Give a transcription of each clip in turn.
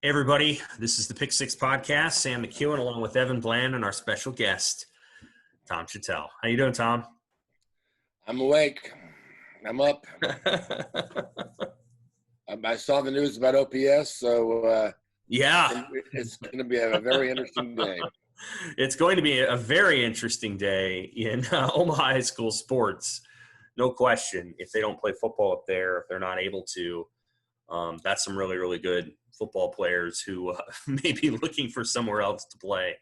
Hey, everybody. This is the Pick Six Podcast. Sam McKewon along with Evan Bland and our special guest, Tom Shatel. How you doing, Tom? I'm awake. I'm up. I saw the news about OPS, so Yeah. it's going to be a very interesting day. It's going to be a very interesting day in Omaha High School sports. No question. If they don't play football up there, if they're not able to, that's some really, really good football players who may be looking for somewhere else to play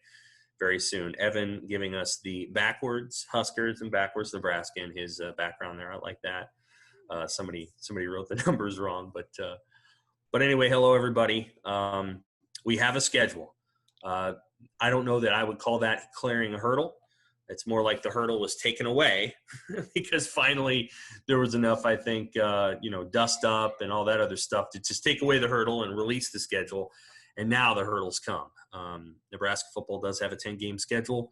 very soon. Evan giving us the backwards Huskers and backwards Nebraska in his background there. I like that. Somebody wrote the numbers wrong, but anyway, hello everybody. We have a schedule. I don't know that I would call that clearing a hurdle. It's more like the hurdle was taken away because finally there was enough, I think, dust up and all that other stuff to just take away the hurdle and release the schedule. And now the hurdles come. Nebraska football does have a 10-game schedule.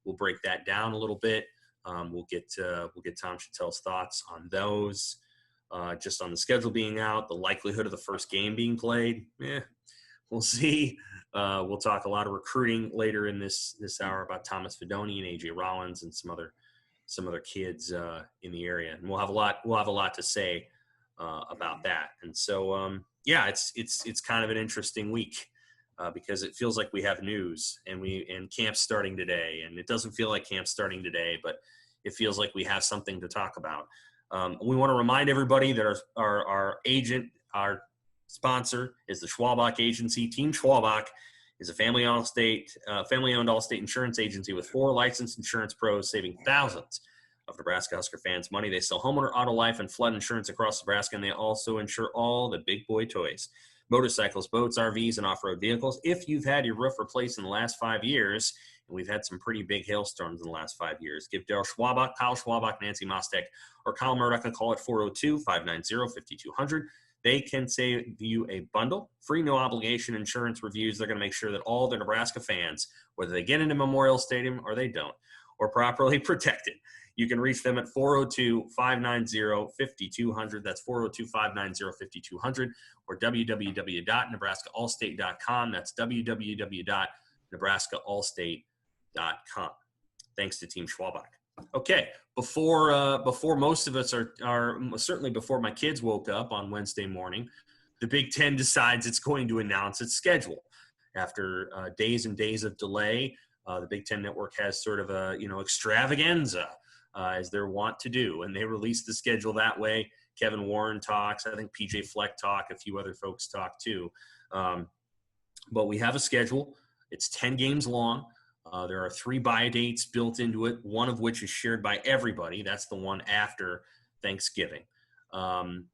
We'll break that down a little bit. We'll get Tom Shatel's thoughts on those. Just on the schedule being out, the likelihood of the first game being played. We'll see. We'll talk a lot of recruiting later in this hour about Thomas Fedoni and AJ Rollins and some other kids in the area, and we'll have a lot to say about that. And so it's kind of an interesting week because it feels like we have news and camp's starting today, and it doesn't feel like camp's starting today, but it feels like we have something to talk about. We want to remind everybody that our agent, our sponsor is the Schwalbach Agency. Team Schwalbach is a family-owned all-state insurance agency with 4 licensed insurance pros saving thousands of Nebraska Husker fans money. They sell homeowner, auto, life, and flood insurance across Nebraska, and they also insure all the big boy toys, motorcycles, boats, RVs, and off-road vehicles. If you've had your roof replaced in the last 5 years, and we've had some pretty big hailstorms in the last 5 years, give Daryl Schwabach, Kyle Schwabach, Nancy Mostek, or Kyle Murdoch a call at 402-590-5200. They can save you a bundle, free no-obligation insurance reviews. They're going to make sure that all the Nebraska fans, whether they get into Memorial Stadium or they don't, are properly protected. You can reach them at 402-590-5200. That's 402-590-5200 or www.nebraskaallstate.com. That's www.nebraskaallstate.com. Thanks to Team Schwalbach. Okay, before most of us are certainly before my kids woke up on Wednesday morning, the Big Ten decides it's going to announce its schedule. After days and days of delay, the Big Ten Network has sort of a extravaganza as they're wont to do, and they release the schedule that way. Kevin Warren talks. I think PJ Fleck talk. A few other folks talk too. But we have a schedule. It's 10 games long. There are 3 bye dates built into it, one of which is shared by everybody. That's the one after Thanksgiving.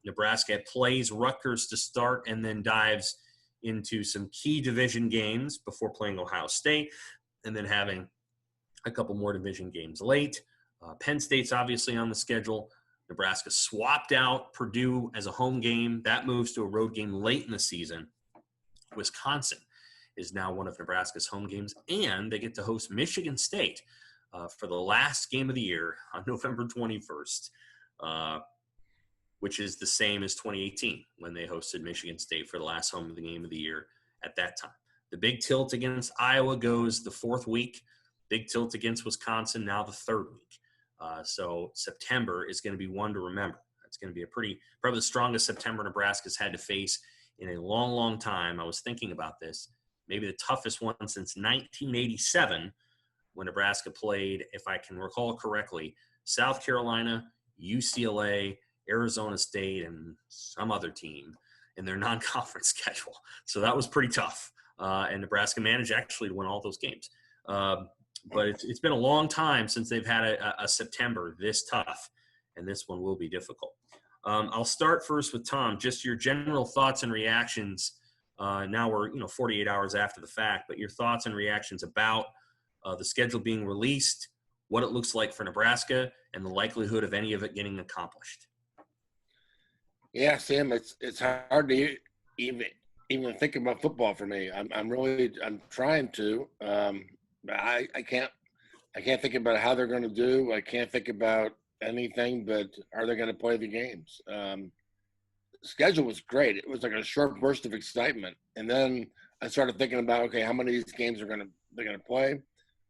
Nebraska plays Rutgers to start and then dives into some key division games before playing Ohio State and then having a couple more division games late. Penn State's obviously on the schedule. Nebraska swapped out Purdue as a home game. That moves to a road game late in the season. Wisconsin is now one of Nebraska's home games, and they get to host Michigan State for the last game of the year on November 21st, which is the same as 2018 when they hosted Michigan State for the last home game of the year at that time. The big tilt against Iowa goes the 4th week. Big tilt against Wisconsin now the 3rd week. So September is going to be one to remember. It's going to be probably the strongest September Nebraska's had to face in a long, long time. I was thinking about this. Maybe the toughest one since 1987 when Nebraska played, if I can recall correctly, South Carolina, UCLA, Arizona State, and some other team in their non-conference schedule. So that was pretty tough. And Nebraska managed actually to win all those games. But it's been a long time since they've had a September this tough, and this one will be difficult. I'll start first with Tom. Just your general thoughts and reactions. Now we're 48 hours after the fact, but your thoughts and reactions about the schedule being released, what it looks like for Nebraska, and the likelihood of any of it getting accomplished. Yeah, Sam, it's hard to even think about football for me. I'm trying to. I can't think about how they're going to do. I can't think about anything but are they going to play the games? schedule was great. It was like a short burst of excitement, and then I started thinking about, okay, how many of these games they're gonna play?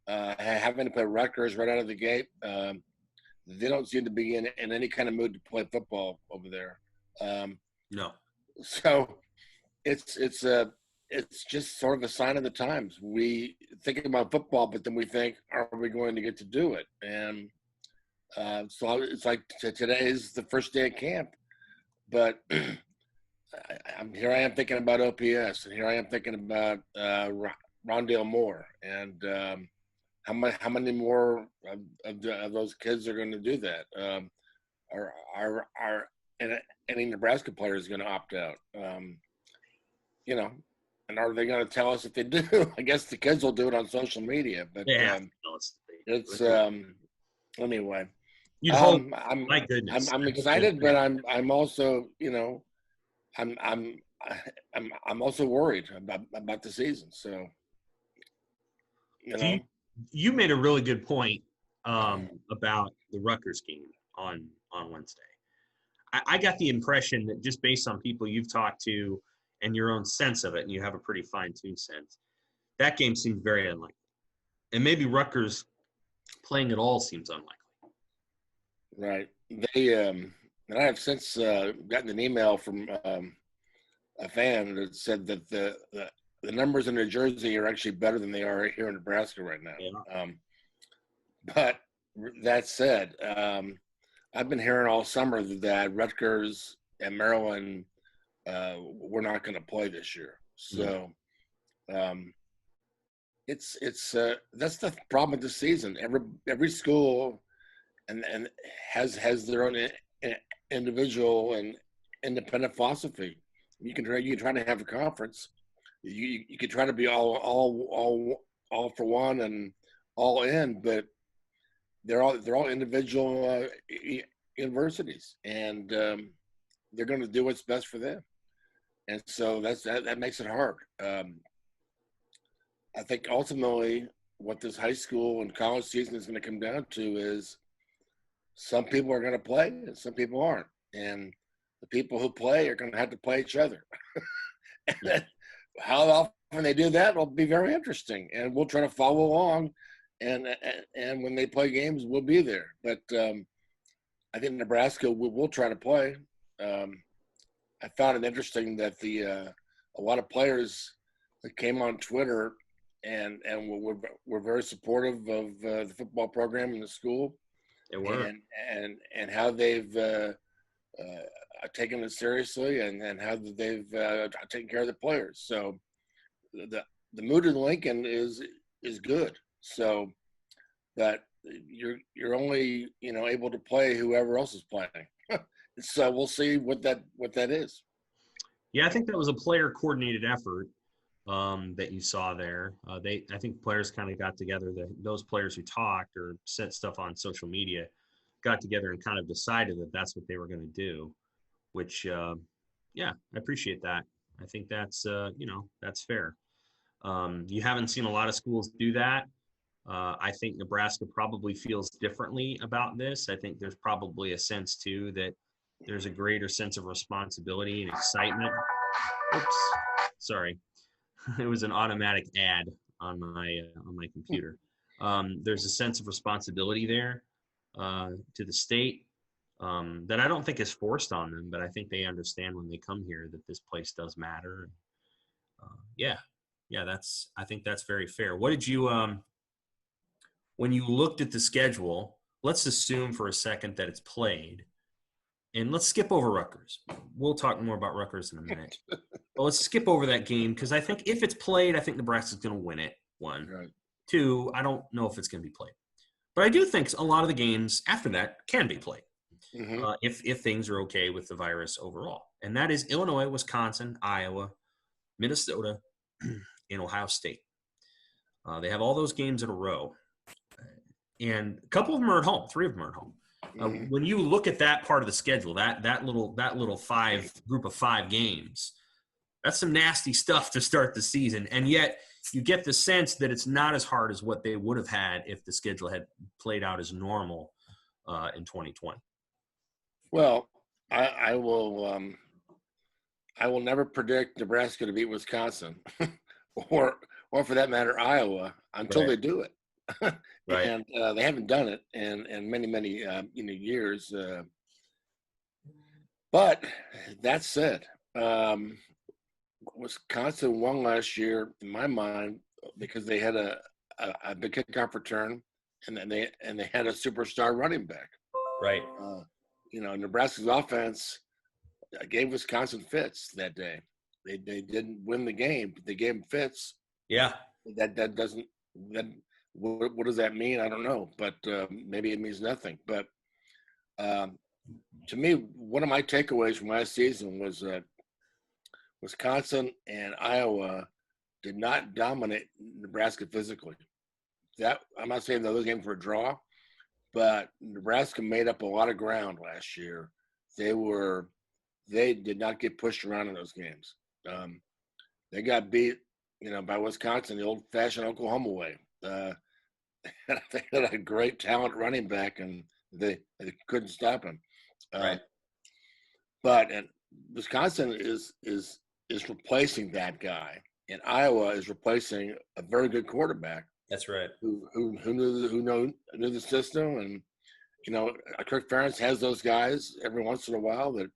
Having to play Rutgers right out of the gate. They don't seem to be in any kind of mood to play football over there. No. So it's just sort of a sign of the times. We think about football, but then we think, are we going to get to do it? And so it's like today is the first day of camp, but here I am thinking about OPS, and here I am thinking about Rondale Moore, and how many more of those kids are going to do that? Are any Nebraska players going to opt out? You know, and are they going to tell us if they do? I guess the kids will do it on social media, but it's anyway. You'd hope. I'm, My goodness. I'm excited, but I'm also, I'm also worried about the season. So, you made a really good point about the Rutgers game on Wednesday. I got the impression that just based on people you've talked to and your own sense of it, and you have a pretty fine-tuned sense, that game seems very unlikely. And maybe Rutgers playing at all seems unlikely. Right. They and I have since gotten an email from a fan that said that the numbers in New Jersey are actually better than they are here in Nebraska right now. Yeah. But that said, I've been hearing all summer that Rutgers and Maryland we're not going to play this year. So it's that's the problem with this season. Every school and has their own individual and independent philosophy. You can try to have a conference. You could try to be all for one and all in, but they're all individual universities, and they're going to do what's best for them. And so that makes it hard. I think ultimately what this high school and college season is going to come down to is some people are going to play and some people aren't. And the people who play are going to have to play each other. And how often they do that will be very interesting. And we'll try to follow along. And when they play games, we'll be there. But I think Nebraska will try to play. I found it interesting that a lot of players that came on Twitter and were very supportive of the football program in the school. They were. And how they've taken it seriously and how they've taken care of the players. So the mood in Lincoln is good. So that you're only able to play whoever else is playing. So we'll see what that is. Yeah, I think that was a player coordinated effort that you saw there. I think players kind of got together. Those players who talked or said stuff on social media got together and kind of decided that that's what they were going to do. Which, I appreciate that. I think that's that's fair. You haven't seen a lot of schools do that. I think Nebraska probably feels differently about this. I think there's probably a sense too that there's a greater sense of responsibility and excitement. Oops, sorry. It was an automatic ad on my computer. There's a sense of responsibility there to the state that I don't think is forced on them, but I think they understand when they come here that this place does matter. I think that's very fair. What did you when you looked at the schedule? Let's assume for a second that it's played. And let's skip over Rutgers. We'll talk more about Rutgers in a minute. But let's skip over that game because I think if it's played, I think Nebraska's going to win it, one. Right. Two, I don't know if it's going to be played. But I do think a lot of the games after that can be played if things are okay with the virus overall. And that is Illinois, Wisconsin, Iowa, Minnesota, and Ohio State. They have all those games in a row. And a couple of them are at home. 3 of them are at home. When you look at that part of the schedule, that little group of 5 games, that's some nasty stuff to start the season. And yet you get the sense that it's not as hard as what they would have had if the schedule had played out as normal in 2020. Well, I will I will never predict Nebraska to beat Wisconsin, or for that matter Iowa until Right. they do it. Right. And they haven't done it in many years. But that said, Wisconsin won last year in my mind because they had a big kickoff return, and then they had a superstar running back. Right. Nebraska's offense gave Wisconsin fits that day. They didn't win the game, but they gave them fits. Yeah. That doesn't that what does that mean? I don't know, but maybe it means nothing. But to me, one of my takeaways from last season was that Wisconsin and Iowa did not dominate Nebraska physically. That I'm not saying those games were a draw, but Nebraska made up a lot of ground last year. They did not get pushed around in those games. They got beat, by Wisconsin the old-fashioned Oklahoma way. They had a great talent running back, and they couldn't stop him. Right. But Wisconsin is replacing that guy, and Iowa is replacing a very good quarterback. That's right. Who knew the system, and Kirk Ferentz has those guys every once in a while that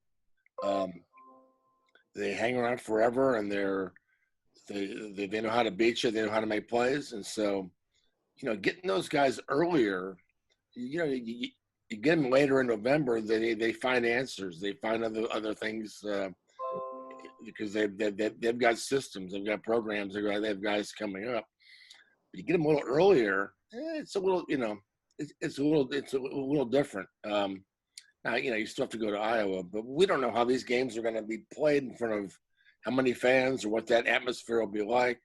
they hang around forever, and they know how to beat you, they know how to make plays, and so getting those guys earlier, you get them later in November, they find answers, they find other things. Because they've got systems, they've got programs, they have guys coming up. But you get them a little earlier, it's a little, it's a little different. Now, you still have to go to Iowa, but we don't know how these games are going to be played in front of how many fans or what that atmosphere will be like.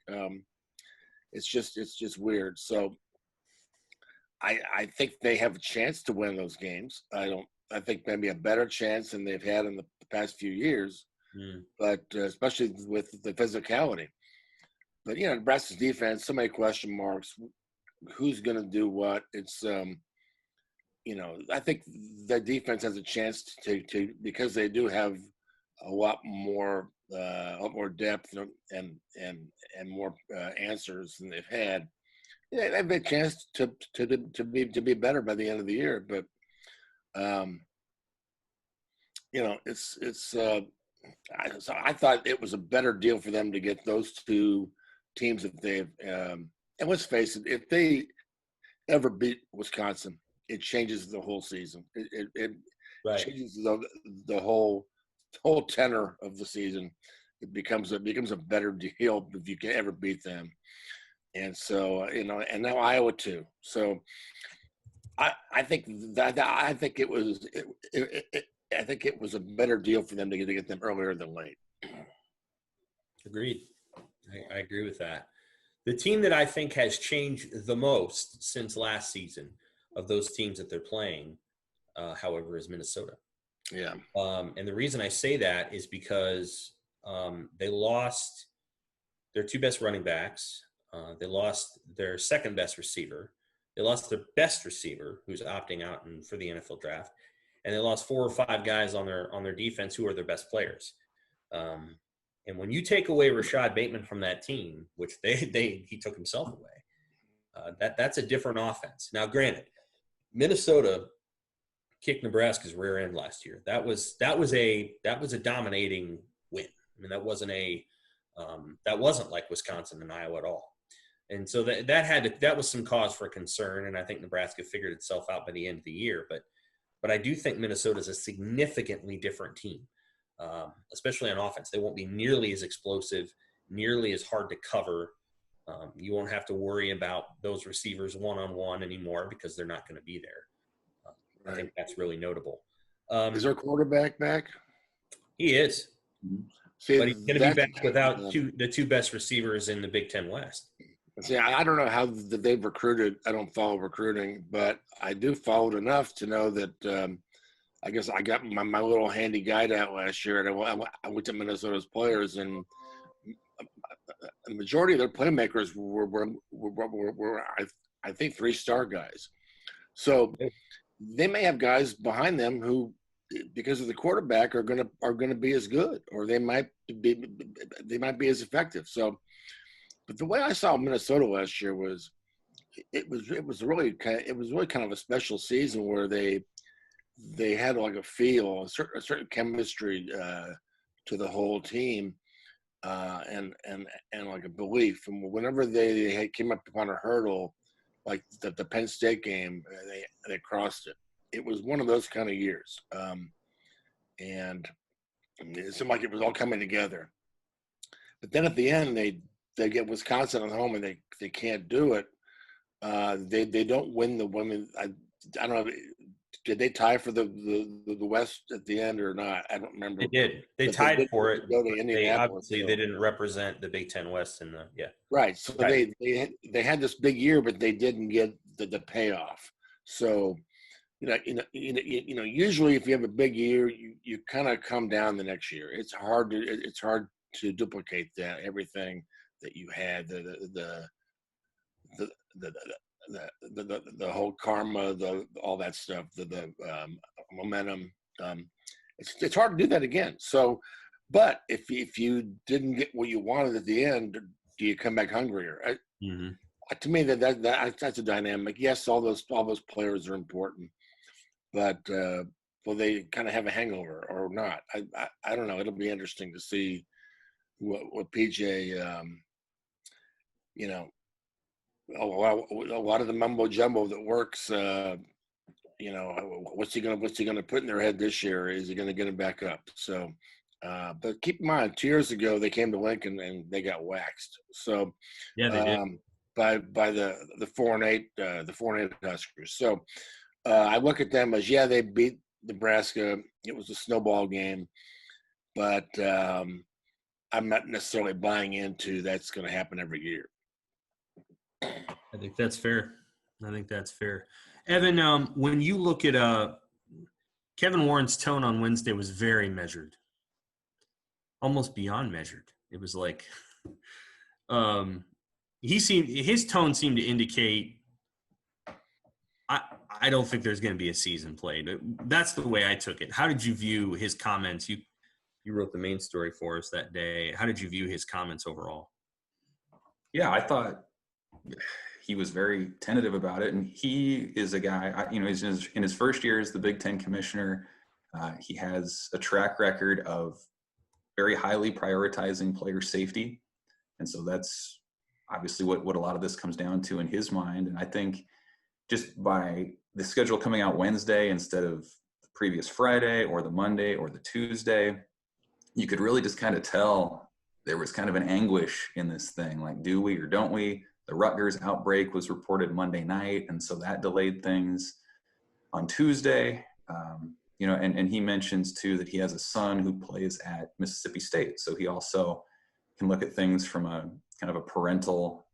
It's just weird. So I think they have a chance to win those games. I think maybe a better chance than they've had in the past few years. But especially with the physicality. But Nebraska's defense, so many question marks. Who's going to do what? It's I think the defense has a chance to because they do have a lot more depth and more answers than they've had. Yeah, they have a chance to be better by the end of the year. But so I thought it was a better deal for them to get those two teams if they've and let's face it, if they ever beat Wisconsin, it changes the whole season. It Right. changes the whole tenor of the season. It becomes a better deal if you can ever beat them. And so and now Iowa too. So I think it was a better deal for them to get them earlier than late. Agreed. I agree with that. The team that I think has changed the most since last season of those teams that they're playing, however, is Minnesota. Yeah. And the reason I say that is because they lost their two best running backs. They lost their second best receiver. They lost their best receiver, who's opting out for the NFL draft. And they lost 4 or 5 guys on their defense who are their best players. And when you take away Rashad Bateman from that team, which he took himself away, that's a different offense. Now, granted, Minnesota kicked Nebraska's rear end last year. That was a dominating win. I mean, that wasn't like Wisconsin and Iowa at all. And so that was some cause for concern. And I think Nebraska figured itself out by the end of the year. But I do think Minnesota is a significantly different team, especially on offense. They won't be nearly as explosive, nearly as hard to cover. You won't have to worry about those receivers one-on-one anymore because they're not going to be there. Right. I think that's really notable. Is their quarterback back? He is. See, but he's going to be back without the two best receivers in the Big Ten West. See, I don't know how they've recruited. I don't follow recruiting, but I do follow it enough to know that I guess I got my little handy guide out last year, and I looked at Minnesota's players, and the majority of their playmakers were I think 3-star guys. So they may have guys behind them who because of the quarterback are gonna be as good, or they might be as effective. So, but the way I saw Minnesota last year was it was really kind of a special season where they had like a feel, a certain chemistry to the whole team, and like a belief. And whenever they came up upon a hurdle, like the Penn State game, they crossed it. It was one of those kind of years, and it seemed like it was all coming together. But then at the end, they get Wisconsin at home, and they can't do it. They don't win the women. I don't know. Did they tie for the West at the end or not? I don't remember. They did. They But tied for it. Go to They Indianapolis. obviously they didn't represent the Big Ten West in the Right. So Right. they had this big year, but they didn't get the payoff. So usually if you have a big year, you kind of come down the next year. It's hard to duplicate that, everything that you had, the the whole karma, all that stuff, the momentum. It's hard to do that again. So, but if you didn't get what you wanted at the end, do you come back hungrier? To me, that's a dynamic. Yes, all those players are important, but will they kind of have a hangover or not? I don't know. It'll be interesting to see what PJ, a lot of the mumbo jumbo that works. What's he gonna put in their head this year? Is he gonna get him back up? So, but keep in mind, 2 years ago they came to Lincoln and they got waxed. So, Yeah, they did. By the 4-8 Huskers. So, I look at them as they beat Nebraska. It was a snowball game, but I'm not necessarily buying into that's going to happen every year. I think that's fair. Evan, when you look at Kevin Warren's tone on Wednesday was very measured, almost beyond measured. It was like his tone seemed to indicate I don't think there's going to be a season played. That's the way I took it. How did you view his comments? You wrote the main story for us that day. How did you view his comments overall? Yeah, I thought he was very tentative about it, and he is a guy. He's in his first year as the Big Ten commissioner. He has a track record of very highly prioritizing player safety, and so that's obviously what a lot of this comes down to in his mind. And I think just by the schedule coming out Wednesday instead of the previous Friday or the Monday or the Tuesday, you could really just kind of tell there was kind of an anguish in this thing. Like, do we or don't we? The Rutgers outbreak was reported Monday night, and so that delayed things on Tuesday. And he mentions too that he has a son who plays at Mississippi State, so he also can look at things from a kind of a parental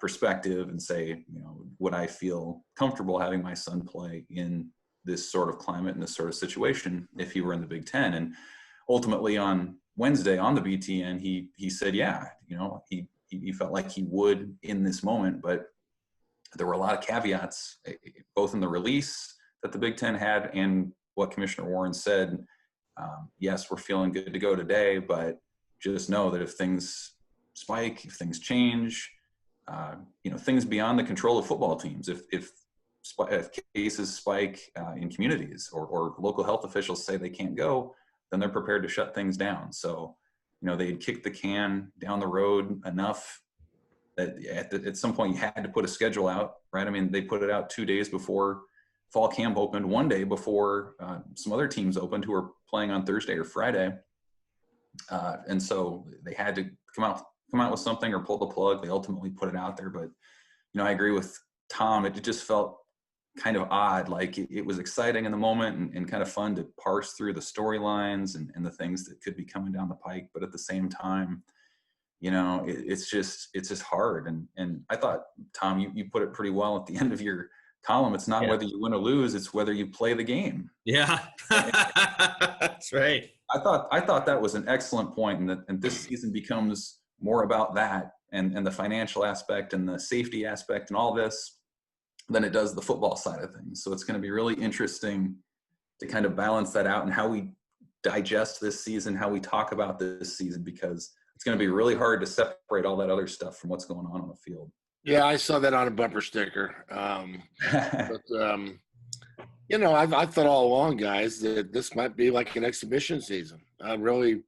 perspective and say, would I feel comfortable having my son play in this sort of climate, in this sort of situation, if he were in the Big Ten? And ultimately on Wednesday on the BTN, he said, he felt like he would in this moment, but there were a lot of caveats, both in the release that the Big Ten had and what Commissioner Warren said. Yes, we're feeling good to go today, but just know that if things spike, if things change, things beyond the control of football teams, if cases spike in communities or local health officials say they can't go, then they're prepared to shut things down. So, they had kicked the can down the road enough that at some point you had to put a schedule out, right? I mean, they put it out 2 days before fall camp opened, 1 day before some other teams opened who were playing on Thursday or Friday. And so they had to come out with something or pull the plug. They ultimately put it out there. But, I agree with Tom. It just felt kind of odd. Like it was exciting in the moment and kind of fun to parse through the storylines and the things that could be coming down the pike. But at the same time, it's just hard. And I thought, Tom, you put it pretty well at the end of your column. It's not whether you win or lose, it's whether you play the game. Yeah, that's right. I thought that was an excellent point, and this season becomes more about that and the financial aspect and the safety aspect and all this than it does the football side of things. So it's going to be really interesting to kind of balance that out and how we digest this season, how we talk about this season, because it's going to be really hard to separate all that other stuff from what's going on the field. Yeah, I saw that on a bumper sticker. You know, I've thought all along, guys, that this might be like an exhibition season. Really,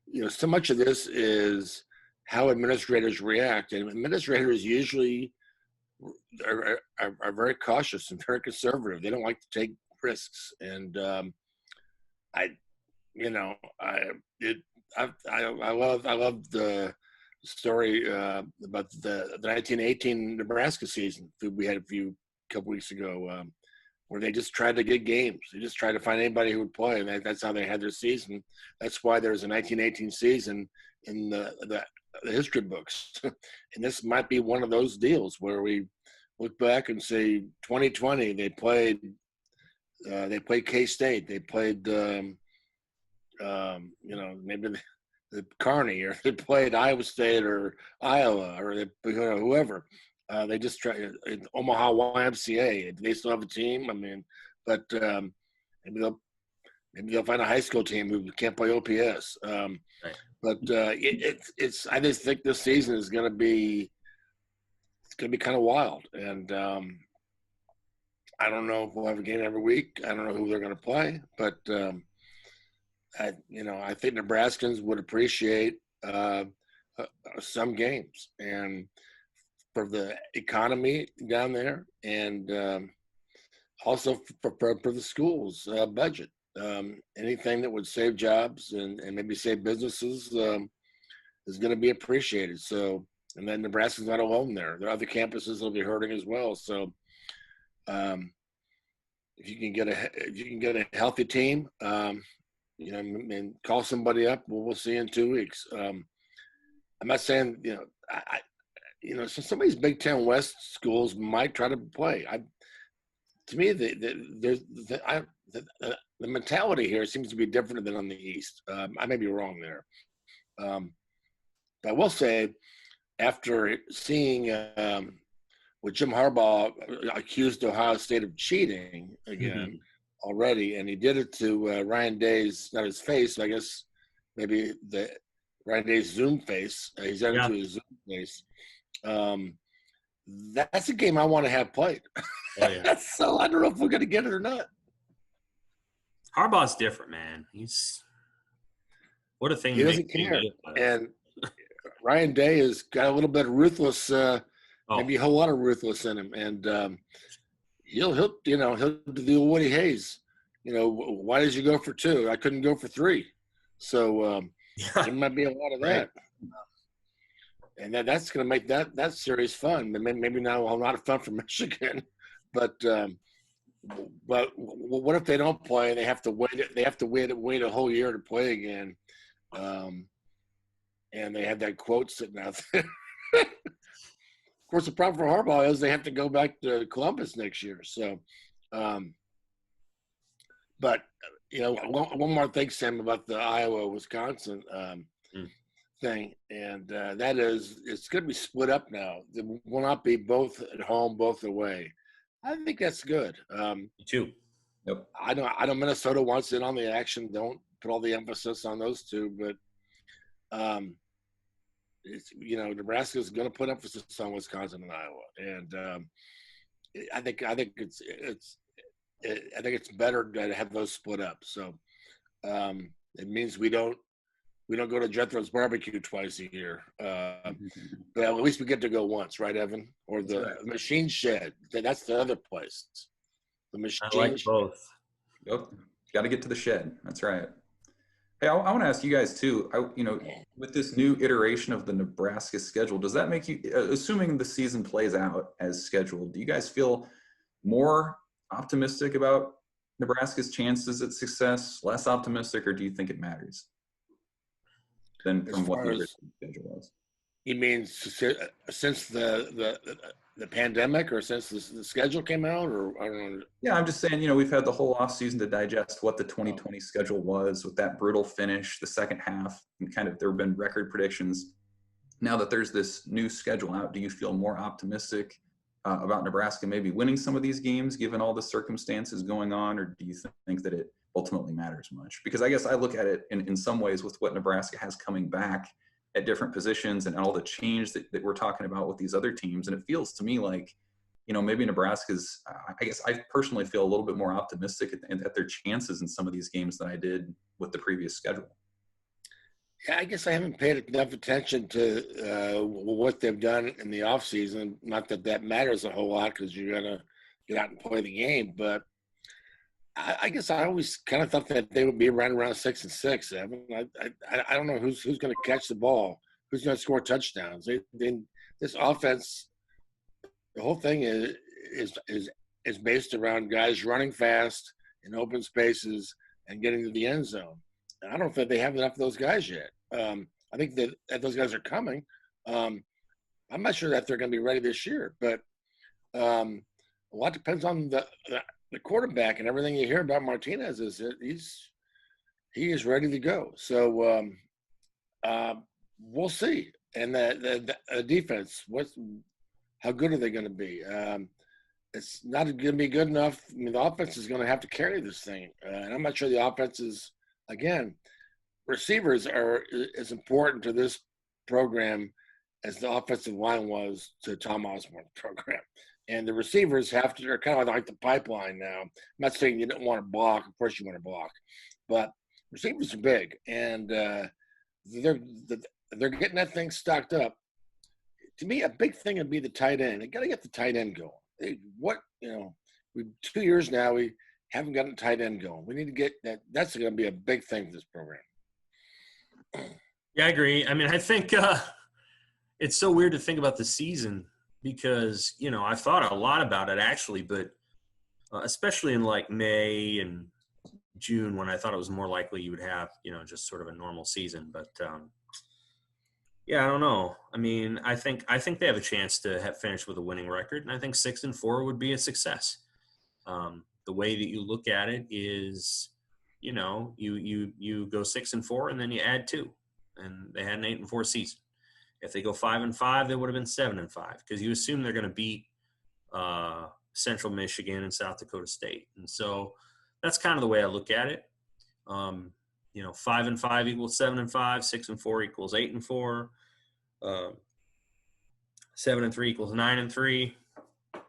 you know, so much of this is how administrators react, and administrators usually are very cautious and very conservative. They don't like to take risks, and I love the story about the 1918 Nebraska season that we had a couple weeks ago, where they just tried to get games. They just tried to find anybody who would play, and that's how they had their season. That's why there's a 1918 season in the history books. And this might be one of those deals where we look back and say 2020 they played K-State, they played maybe the Kearney, or they played Iowa State or Iowa, or whoever. They just try Omaha YMCA. They still have a team. I mean, but maybe they'll find a high school team who can't play OPS. Right. But it's. I just think this season is going to be kind of wild, and I don't know if we'll have a game every week. I don't know who they're going to play, but I think Nebraskans would appreciate some games, and for the economy down there, and also for the schools budget. Anything that would save jobs and maybe save businesses is going to be appreciated. So, and then Nebraska's not alone there. There are other campuses that'll be hurting as well. So, if you can get a healthy team, and call somebody up, we'll see in 2 weeks. I'm not saying so some of these Big Ten West schools might try to play. To me, the mentality here seems to be different than on the East. I may be wrong there, but I will say, after seeing what Jim Harbaugh accused Ohio State of cheating again already, and he did it to Ryan Day's, not his face, I guess maybe the Ryan Day's Zoom face. He's done it to his Zoom face. That's a game I want to have played. Oh, yeah. So I don't know if we're going to get it or not. Harbaugh's different, man. What a thing. He doesn't care. And Ryan Day has got a little bit of ruthless, maybe a whole lot of ruthless in him. And he'll do the old Woody Hayes. Why did you go for 2? I couldn't go for 3. So there might be a lot of that. And that's going to make that series fun. Maybe not a lot of fun for Michigan, but what if they don't play and they have to wait? They have to wait a whole year to play again, and they have that quote sitting out there. Of course, the problem for Harbaugh is they have to go back to Columbus next year. So, but one more thing, Sam, about the Iowa-Wisconsin thing, and that is it's going to be split up now. It will not be both at home, both away. I think that's good. Me too. Yep. I know Minnesota wants in on the action. Don't put all the emphasis on those two, but it's Nebraska is going to put emphasis on Wisconsin and Iowa, and I think it's better to have those split up. So it means we don't go to Jethro's Barbecue twice a year. But at least we get to go once, right, Evan? Or the Machine Shed. That's the other place. The Machine I like Shed. both. Yep. Got to get to the shed. That's right. Hey, I want to ask you guys too, with this new iteration of the Nebraska schedule, does that make you, assuming the season plays out as scheduled, do you guys feel more optimistic about Nebraska's chances at success, less optimistic, or do you think it matters than from what the original schedule was? You mean since the pandemic, or since the schedule came out, or I don't know? Yeah, I'm just saying, we've had the whole off season to digest what the 2020 schedule was with that brutal finish, the second half, and kind of there have been record predictions. Now that there's this new schedule out, do you feel more optimistic about Nebraska maybe winning some of these games given all the circumstances going on, or do you think that it ultimately matters much. Because I guess I look at it in some ways with what Nebraska has coming back at different positions and all the change that we're talking about with these other teams. And it feels to me like, maybe Nebraska's, I guess I personally feel a little bit more optimistic at their chances in some of these games than I did with the previous schedule. Yeah, I guess I haven't paid enough attention to what they've done in the offseason. Not that matters a whole lot because you're going to get out and play the game. But I guess I always kind of thought that they would be around 6-6, Evan. I don't know who's going to catch the ball, who's going to score touchdowns. This offense, the whole thing is based around guys running fast in open spaces and getting to the end zone. And I don't think they have enough of those guys yet. I think that those guys are coming. I'm not sure that they're going to be ready this year, but a lot depends on the quarterback, and everything you hear about Martinez is that he is ready to go. So we'll see. And the defense, how good are they going to be? It's not going to be good enough. I mean, the offense is going to have to carry this thing, and I'm not sure the offense is. Again, receivers are as important to this program as the offensive line was to Tom Osborne's program. And the receivers are kind of like the pipeline now. I'm not saying you don't want to block. Of course you want to block. But receivers are big, and they're getting that thing stocked up. To me, a big thing would be the tight end. They got to get the tight end going. 2 years now, we haven't gotten a tight end going. We need to get that. That's going to be a big thing for this program. Yeah, I agree. I mean, I think it's so weird to think about the season because, I thought a lot about it actually, but especially in like May and June when I thought it was more likely you would have, just sort of a normal season. But yeah, I don't know. I mean, I think they have a chance to finish with a winning record, and I think 6-4 would be a success. The way that you look at it is, you go 6-4 and then you add 2, and they had an 8-4 season. If they go 5-5, they would have been 7-5 because you assume they're going to beat Central Michigan and South Dakota State, and so that's kind of the way I look at it. 5-5 equals 7-5, 6-4 equals 8-4, 7-3 equals 9-3, kind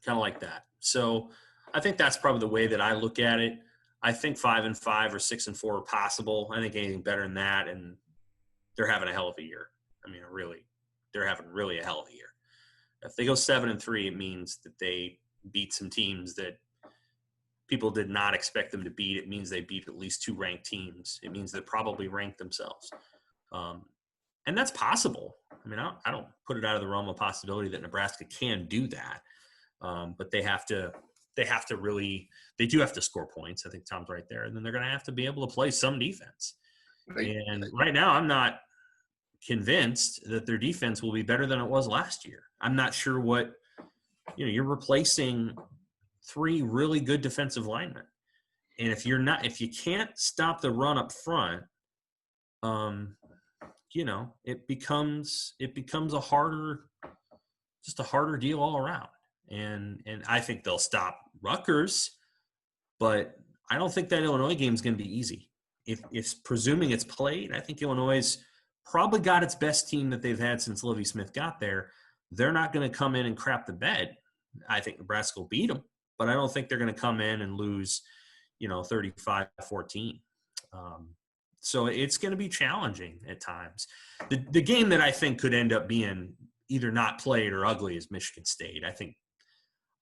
of like that. So I think that's probably the way that I look at it. I think 5-5 or 6-4 are possible. I think anything better than that, and they're having a hell of a year. I mean, they're having really a hell of a year. If they go 7-3, it means that they beat some teams that people did not expect them to beat. It means they beat at least 2 ranked teams. It means they probably ranked themselves. And that's possible. I mean, I don't put it out of the realm of possibility that Nebraska can do that. But they do have to score points. I think Tom's right there. And then they're going to have to be able to play some defense. And right now I'm not convinced that their defense will be better than it was last year. I'm not sure you're replacing 3 really good defensive linemen. And if you can't stop the run up front, it becomes a harder deal all around. And I think they'll stop Rutgers, but I don't think that Illinois game is going to be easy. If presuming it's played, I think Illinois probably got its best team that they've had since Lovie Smith got there. They're not going to come in and crap the bed. I think Nebraska will beat them, but I don't think they're going to come in and lose, 35-14. So it's going to be challenging at times. The game that I think could end up being either not played or ugly is Michigan State.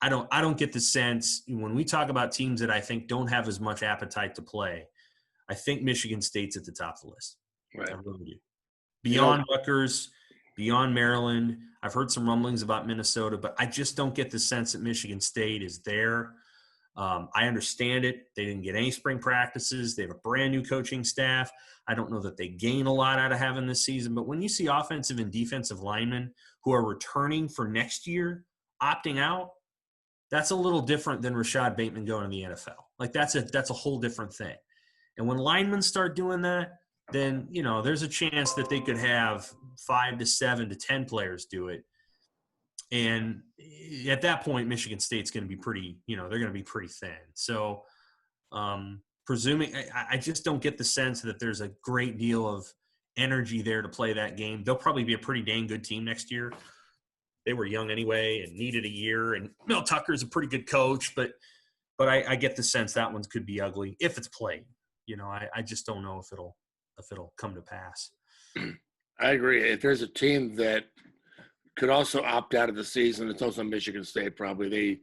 I don't get the sense when we talk about teams that I think don't have as much appetite to play. I think Michigan State's at the top of the list. Right. I really do. Beyond Rutgers, beyond Maryland, I've heard some rumblings about Minnesota, but I just don't get the sense that Michigan State is there. I understand it. They didn't get any spring practices. They have a brand new coaching staff. I don't know that they gain a lot out of having this season, but when you see offensive and defensive linemen who are returning for next year, opting out, that's a little different than Rashad Bateman going to the NFL. Like that's a whole different thing. And when linemen start doing that, then, there's a chance that they could have 5 to 7 to 10 players do it. And at that point, Michigan State's going to be pretty, they're going to be pretty thin. So presuming I just don't get the sense that there's a great deal of energy there to play that game. They'll probably be a pretty dang good team next year. They were young anyway and needed a year. And Mel Tucker's a pretty good coach, but I get the sense that one could be ugly if it's played. I just don't know if it'll come to pass. I agree. If there's a team that could also opt out of the season, it's also Michigan State. Probably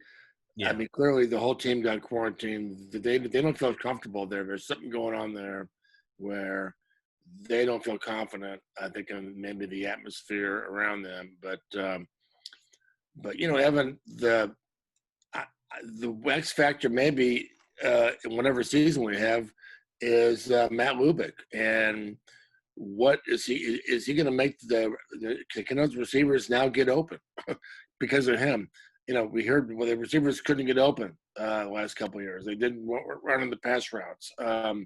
I mean, clearly the whole team got quarantined. They don't feel comfortable there. There's something going on there where they don't feel confident. I think maybe the atmosphere around them, but Evan, the X factor maybe in whatever season we have is Matt Lubick, and what is he? Is he going to make can those receivers now get open because of him? We heard the receivers couldn't get open the last couple of years. They didn't run in the pass routes, and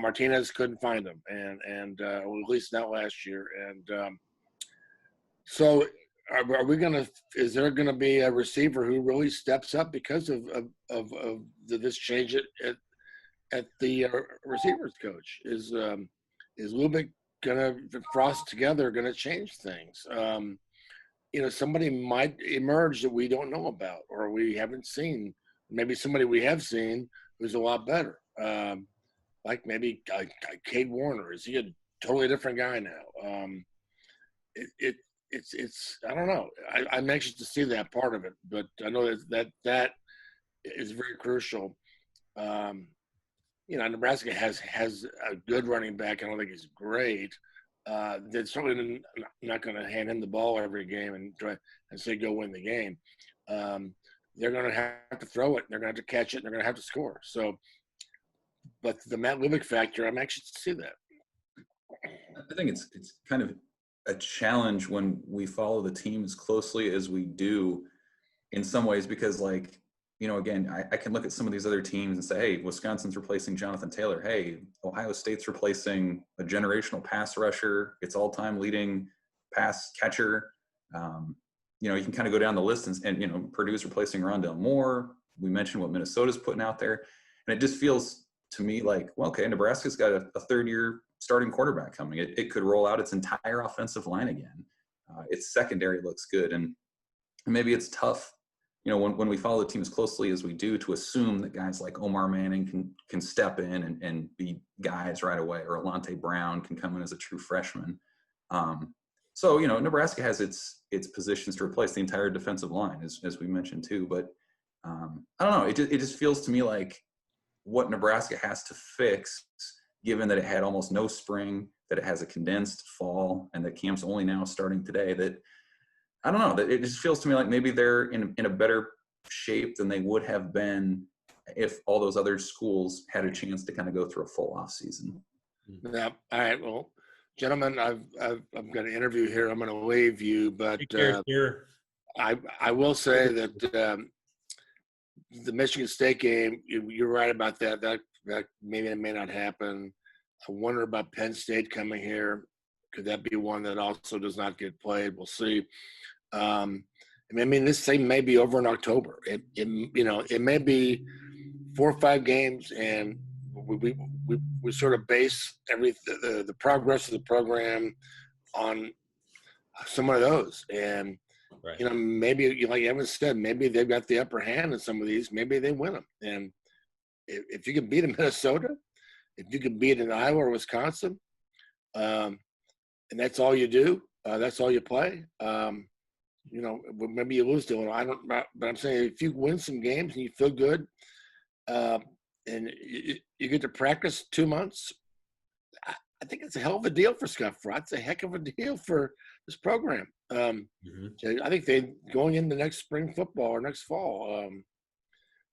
Martinez couldn't find them, and well, at least not last year. And so, are we gonna? Is there going to be a receiver who really steps up because of this change at the receivers coach? Is Lubick gonna frost together? Going to change things? Somebody might emerge that we don't know about or we haven't seen. Maybe somebody we have seen who's a lot better. Like maybe Cade Warner. Is he a totally different guy now? It's I don't know. I'm anxious to see that part of it, but I know that is very crucial. Nebraska has a good running back. I don't think he's great. They're certainly not going to hand him the ball every game and try and say go win the game. They're going to have to throw it. They're going to have to catch it. And they're going to have to score. So, but the Matt Lubick factor, I'm anxious to see that. I think it's kind of a challenge when we follow the team as closely as we do in some ways, because again, I can look at some of these other teams and say, hey, Wisconsin's replacing Jonathan Taylor. Hey, Ohio State's replacing a generational pass rusher. Its all-time leading pass catcher. You can kind of go down the list and Purdue's replacing Rondell Moore. We mentioned what Minnesota's putting out there. And it just feels to me like, well, okay, Nebraska's got a third-year starting quarterback coming. It could roll out its entire offensive line again. Its secondary looks good. And maybe it's tough, when we follow the team as closely as we do, to assume that guys like Omar Manning can step in and be guys right away, or Alante Brown can come in as a true freshman. So Nebraska has its positions to replace the entire defensive line, as we mentioned too. But I don't know. It just feels to me like what Nebraska has to fix, given that it had almost no spring, that it has a condensed fall, and that camp's only now starting today, that I don't know, that it just feels to me like maybe they're in a better shape than they would have been if all those other schools had a chance to kind of go through a full off season. Yeah. All right. Well, gentlemen, I've got an interview here. I'm going to leave you, but I will say that the Michigan State game, you're right about that. That maybe it may not happen. I wonder about Penn State coming here. Could that be one that also does not get played? We'll see. I mean, this thing may be over in October. It may be 4 or 5 games, and we sort of base the progress of the program on some of those. And right. Maybe like Evan said, maybe they've got the upper hand in some of these. Maybe they win them. And if you can beat Minnesota, if you can beat an Iowa or Wisconsin, and that's all you do, that's all you play. Maybe you lose to it. But I'm saying if you win some games and you feel good, and you get to practice 2 months, I think it's a hell of a deal for Scott Frost. It's a heck of a deal for this program. I think they going into next spring football or next fall.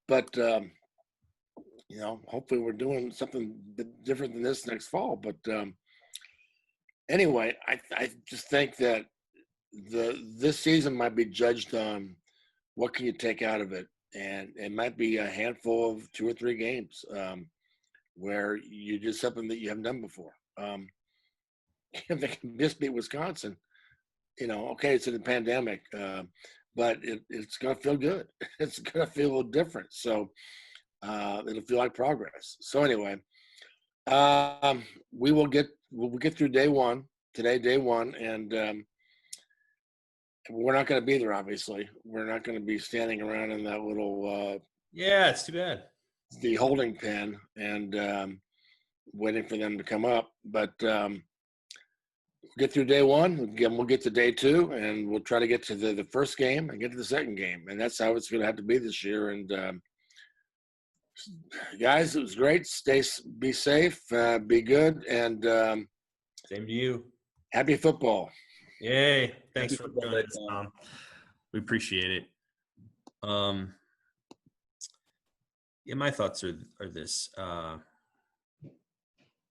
But hopefully we're doing something different than this next fall. But anyway, I just think that this season might be judged on what can you take out of it, and it might be a handful of 2 or 3 games where you do something that you haven't done before. If they can just beat Wisconsin, okay, it's in the pandemic, but it's going to feel good. It's going to feel a little different. So it'll feel like progress. So anyway, we'll get through day one today, day one, and we're not going to be there. Obviously, we're not going to be standing around in that little Yeah, it's too bad. the holding pen and waiting for them to come up. But we'll get through day one. Again, we'll get to day two, and we'll try to get to the first game and get to the second game. And that's how it's going to have to be this year. And guys, it was great. Be safe, be good, and Same to you. happy football. Yay. Thanks Happy for football joining day, us, Tom. We appreciate it. Yeah, my thoughts are this.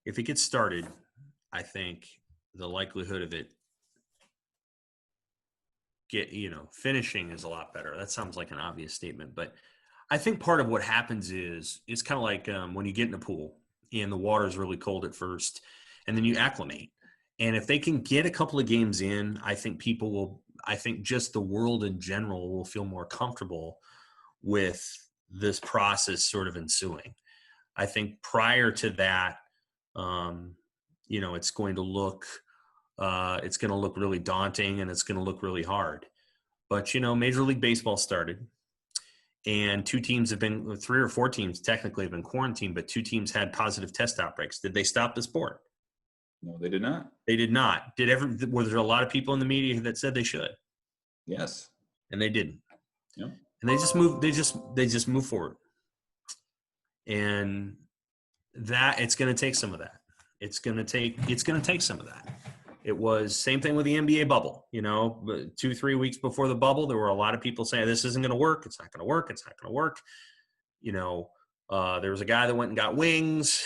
If it gets started, I think the likelihood of it finishing is a lot better. That sounds like an obvious statement, but I think part of what happens is it's kind of like when you get in a pool and the water is really cold at first, and then you acclimate. And if they can get a couple of games in, I think just the world in general will feel more comfortable with this process sort of ensuing. I think prior to that, it's going to look really daunting and it's going to look really hard. But, Major League Baseball started and 3 or 4 teams technically have been quarantined, but 2 teams had positive test outbreaks. Did they stop the sport? No, they did not. They did not. Were there a lot of people in the media that said they should? Yes. And they didn't. Yeah. And they just moved forward. And that it's going to take some of that. It's going to take some of that. It was same thing with the NBA bubble. 2-3 weeks before the bubble, there were a lot of people saying this isn't going to work. It's not going to work. It's not going to work. There was a guy that went and got wings,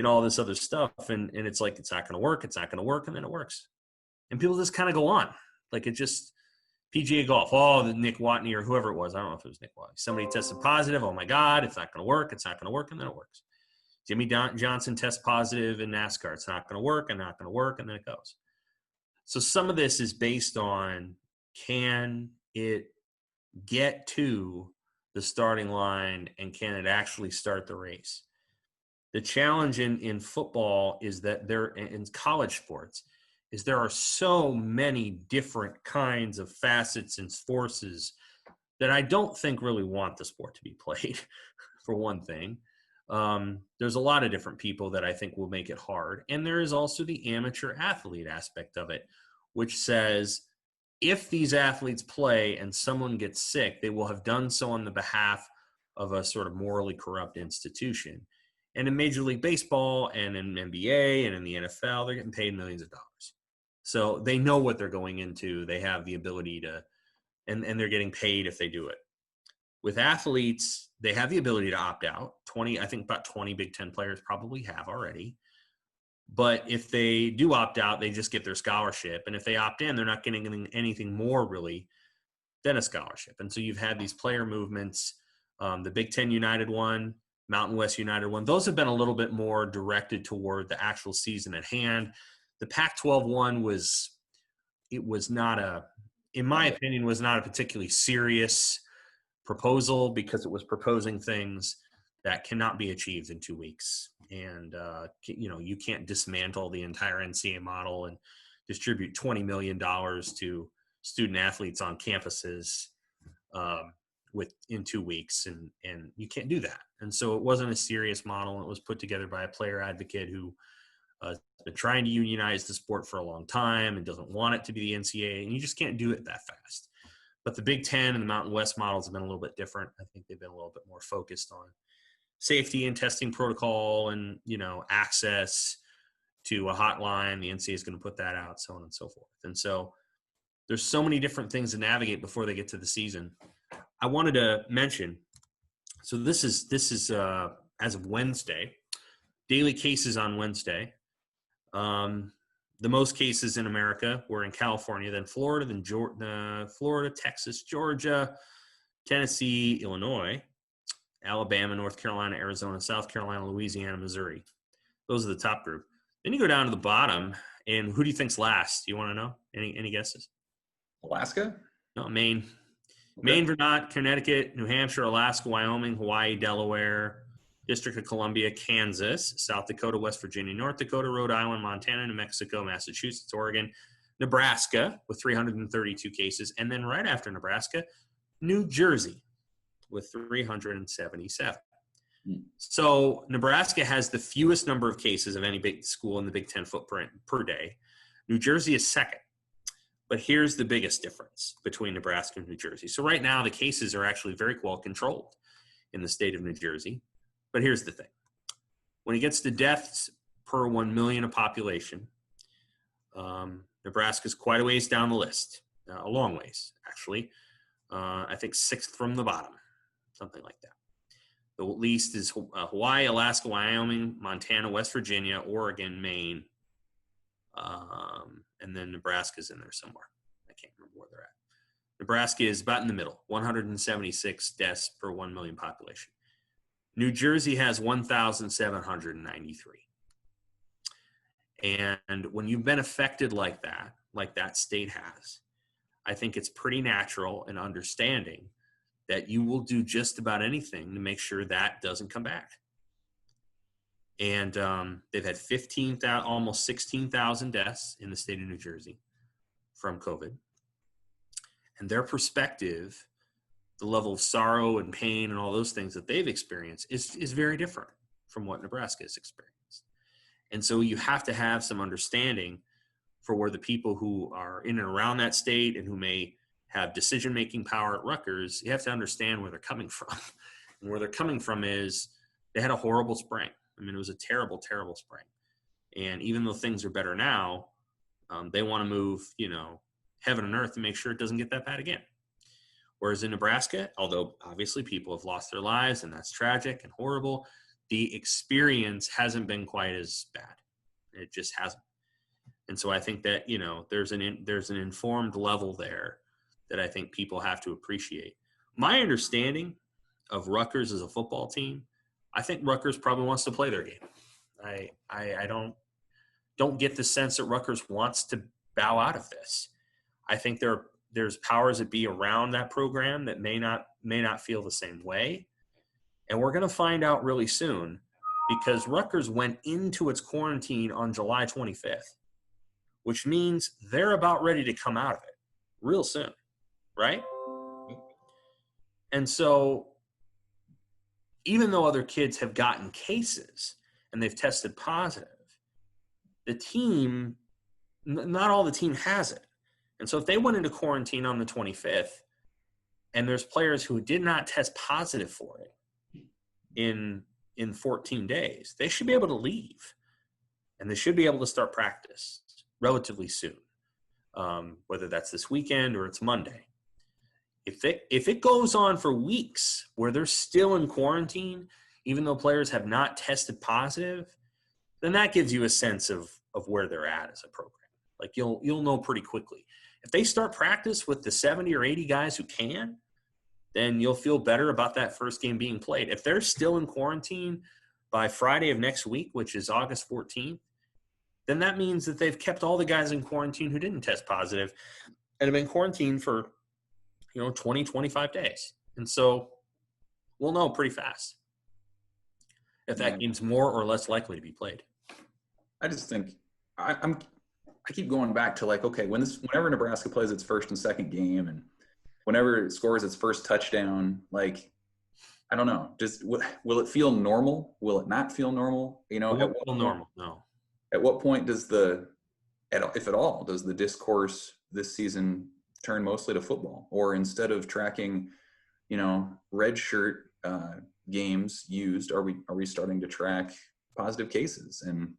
all this other stuff. And it's like, it's not going to work. It's not going to work. And then it works. And people just kind of go on. Like it just PGA golf. Oh, the Nick Watney or whoever it was. I don't know if it was Nick Watney. Somebody tested positive. Oh my God, it's not going to work. It's not going to work. And then it works. Jimmy Johnson tests positive in NASCAR. It's not going to work and not going to work. And then it goes. So some of this is based on, can it get to the starting line and can it actually start the race? The challenge in football is that in college sports is there are so many different kinds of facets and forces that I don't think really want the sport to be played, for one thing. There's a lot of different people that I think will make it hard. And there is also the amateur athlete aspect of it, which says if these athletes play and someone gets sick, they will have done so on the behalf of a sort of morally corrupt institution. And in Major League Baseball and in NBA and in the NFL, they're getting paid millions of dollars. So they know what they're going into. They have the ability to, and they're getting paid if they do it. With athletes, they have the ability to opt out. I think about 20 Big Ten players probably have already. But if they do opt out, they just get their scholarship. And if they opt in, they're not getting anything more really than a scholarship. And so you've had these player movements, the Big Ten United one, Mountain West United one. Those have been a little bit more directed toward the actual season at hand. The Pac-12 one was not in my opinion, was not a particularly serious proposal because it was proposing things that cannot be achieved in 2 weeks. And, you can't dismantle the entire NCAA model and distribute $20 million to student athletes on campuses in 2 weeks. And you can't do that. And so it wasn't a serious model. It was put together by a player advocate who has been trying to unionize the sport for a long time and doesn't want it to be the NCAA. And you just can't do it that fast. But the Big Ten and the Mountain West models have been a little bit different. I think they've been a little bit more focused on safety and testing protocol and, access to a hotline. The NCAA is going to put that out, so on and so forth. And so there's so many different things to navigate before they get to the season. I wanted to mention, so this is as of Wednesday, daily cases on Wednesday. The most cases in America were in California, then Florida, then Florida, Texas, Georgia, Tennessee, Illinois, Alabama, North Carolina, Arizona, South Carolina, Louisiana, Missouri. Those are the top group. Then you go down to the bottom, and who do you think's last? Do you want to know? Any guesses? Alaska? No, Maine. Maine, Vermont, Connecticut, New Hampshire, Alaska, Wyoming, Hawaii, Delaware, District of Columbia, Kansas, South Dakota, West Virginia, North Dakota, Rhode Island, Montana, New Mexico, Massachusetts, Oregon, Nebraska with 332 cases, and then right after Nebraska, New Jersey with 377. So Nebraska has the fewest number of cases of any big school in the Big Ten footprint per day. New Jersey is second. But here's the biggest difference between Nebraska and New Jersey. So right now, the cases are actually very well controlled in the state of New Jersey. But here's the thing. When it gets to deaths per 1 million of population, Nebraska's quite a ways down the list, a long ways, actually. I think sixth from the bottom, something like that. The least is Hawaii, Alaska, Wyoming, Montana, West Virginia, Oregon, Maine, and then Nebraska's in there somewhere. I can't remember where they're at. Nebraska is about in the middle, 176 deaths per 1 million population. New Jersey has 1,793. And when you've been affected like that state has, I think it's pretty natural and understanding that you will do just about anything to make sure that doesn't come back. And they've had almost 16,000 deaths in the state of New Jersey from COVID. And their perspective, the level of sorrow and pain and all those things that they've experienced is very different from what Nebraska has experienced. And so you have to have some understanding for where the people who are in and around that state and who may have decision-making power at Rutgers, you have to understand where they're coming from. And where they're coming from is they had a horrible spring. I mean, it was a terrible, terrible spring. And even though things are better now, they want to move, heaven and earth to make sure it doesn't get that bad again. Whereas in Nebraska, although obviously people have lost their lives and that's tragic and horrible, the experience hasn't been quite as bad. It just hasn't. And so I think that, there's an informed level there that I think people have to appreciate. My understanding of Rutgers as a football team, I think Rutgers probably wants to play their game. I don't get the sense that Rutgers wants to bow out of this. I think there's powers that be around that program that may not feel the same way. And we're going to find out really soon because Rutgers went into its quarantine on July 25th, which means they're about ready to come out of it real soon, right? And so even though other kids have gotten cases and they've tested positive, the team, not all the team has it. And so if they went into quarantine on the 25th and there's players who did not test positive for it in 14 days, they should be able to leave. And they should be able to start practice relatively soon, whether that's this weekend or it's Monday. If it goes on for weeks where they're still in quarantine, even though players have not tested positive, then that gives you a sense of where they're at as a program. Like you'll know pretty quickly. If they start practice with the 70 or 80 guys who can, then you'll feel better about that first game being played. If they're still in quarantine by Friday of next week, which is August 14th, then that means that they've kept all the guys in quarantine who didn't test positive and have been quarantined for 20, 25 days. And so we'll know pretty fast if that game's more or less likely to be played. I just think I keep going back to okay, whenever Nebraska plays its first and second game and whenever it scores its first touchdown, I don't know, will it feel normal? Will it not feel normal? Normal? No. At what point if at all, does the discourse this season turn mostly to football? Or instead of tracking, red shirt games used, are we starting to track positive cases? And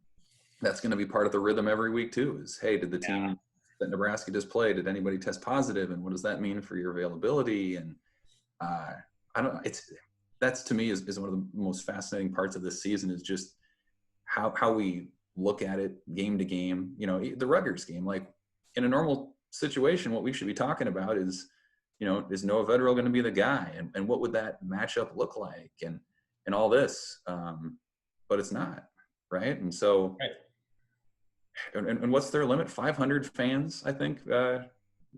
that's going to be part of the rhythm every week too, is, hey, did the team that Nebraska just played, did anybody test positive? And what does that mean for your availability? And that's to me is one of the most fascinating parts of this season, is just how we look at it game to game. The Rutgers game, in a normal situation, what we should be talking about is, is Noah Vedral going to be the guy? And what would that matchup look like? And all this, but it's not, right? And so, and what's their limit? 500 fans, I think,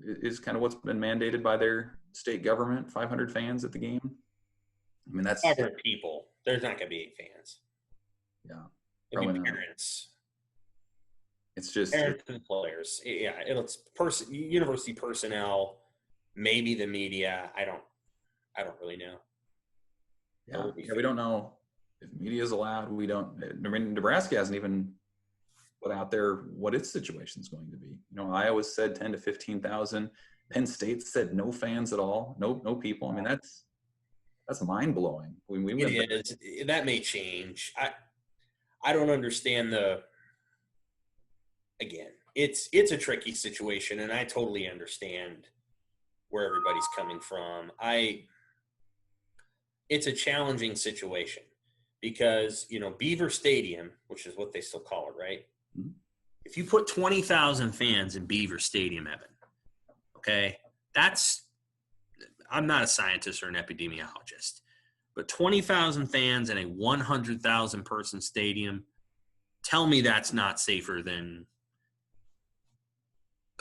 is kind of what's been mandated by their state government. 500 fans at the game. I mean, that's 500 people. There's not going to be 8 fans. Yeah, It'll probably be not. parents. It's just Parents and players. Yeah, it's university personnel, maybe the media. I don't really know. Yeah, we don't know if media is allowed. We don't. I mean, Nebraska hasn't even put out there what its situation is going to be. Iowa said 10 to 15,000. Penn State said no fans at all, no people. I mean, that's mind blowing. It is. That may change. I don't understand Again, it's a tricky situation, and I totally understand where everybody's coming from. It's a challenging situation because, Beaver Stadium, which is what they still call it, right? Mm-hmm. If you put 20,000 fans in Beaver Stadium, Evan, okay, I'm not a scientist or an epidemiologist, but 20,000 fans in a 100,000 person stadium, tell me that's not safer than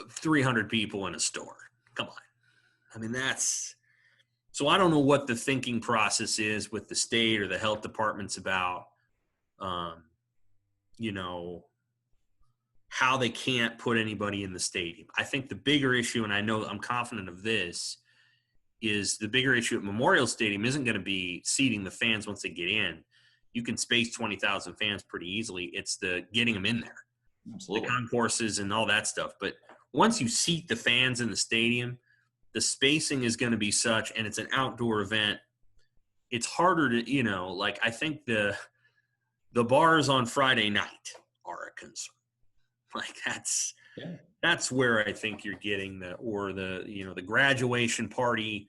300 people in a store. Come on. I mean, so I don't know what the thinking process is with the state or the health departments about, how they can't put anybody in the stadium. I think the bigger issue, and I'm confident of this, is the bigger issue at Memorial Stadium isn't going to be seating the fans once they get in. You can space 20,000 fans pretty easily. It's the getting them in there. Absolutely. The concourses and all that stuff. But once you seat the fans in the stadium, the spacing is going to be such, and it's an outdoor event. It's harder to, I think the bars on Friday night are a concern. That's where I think you're getting the graduation party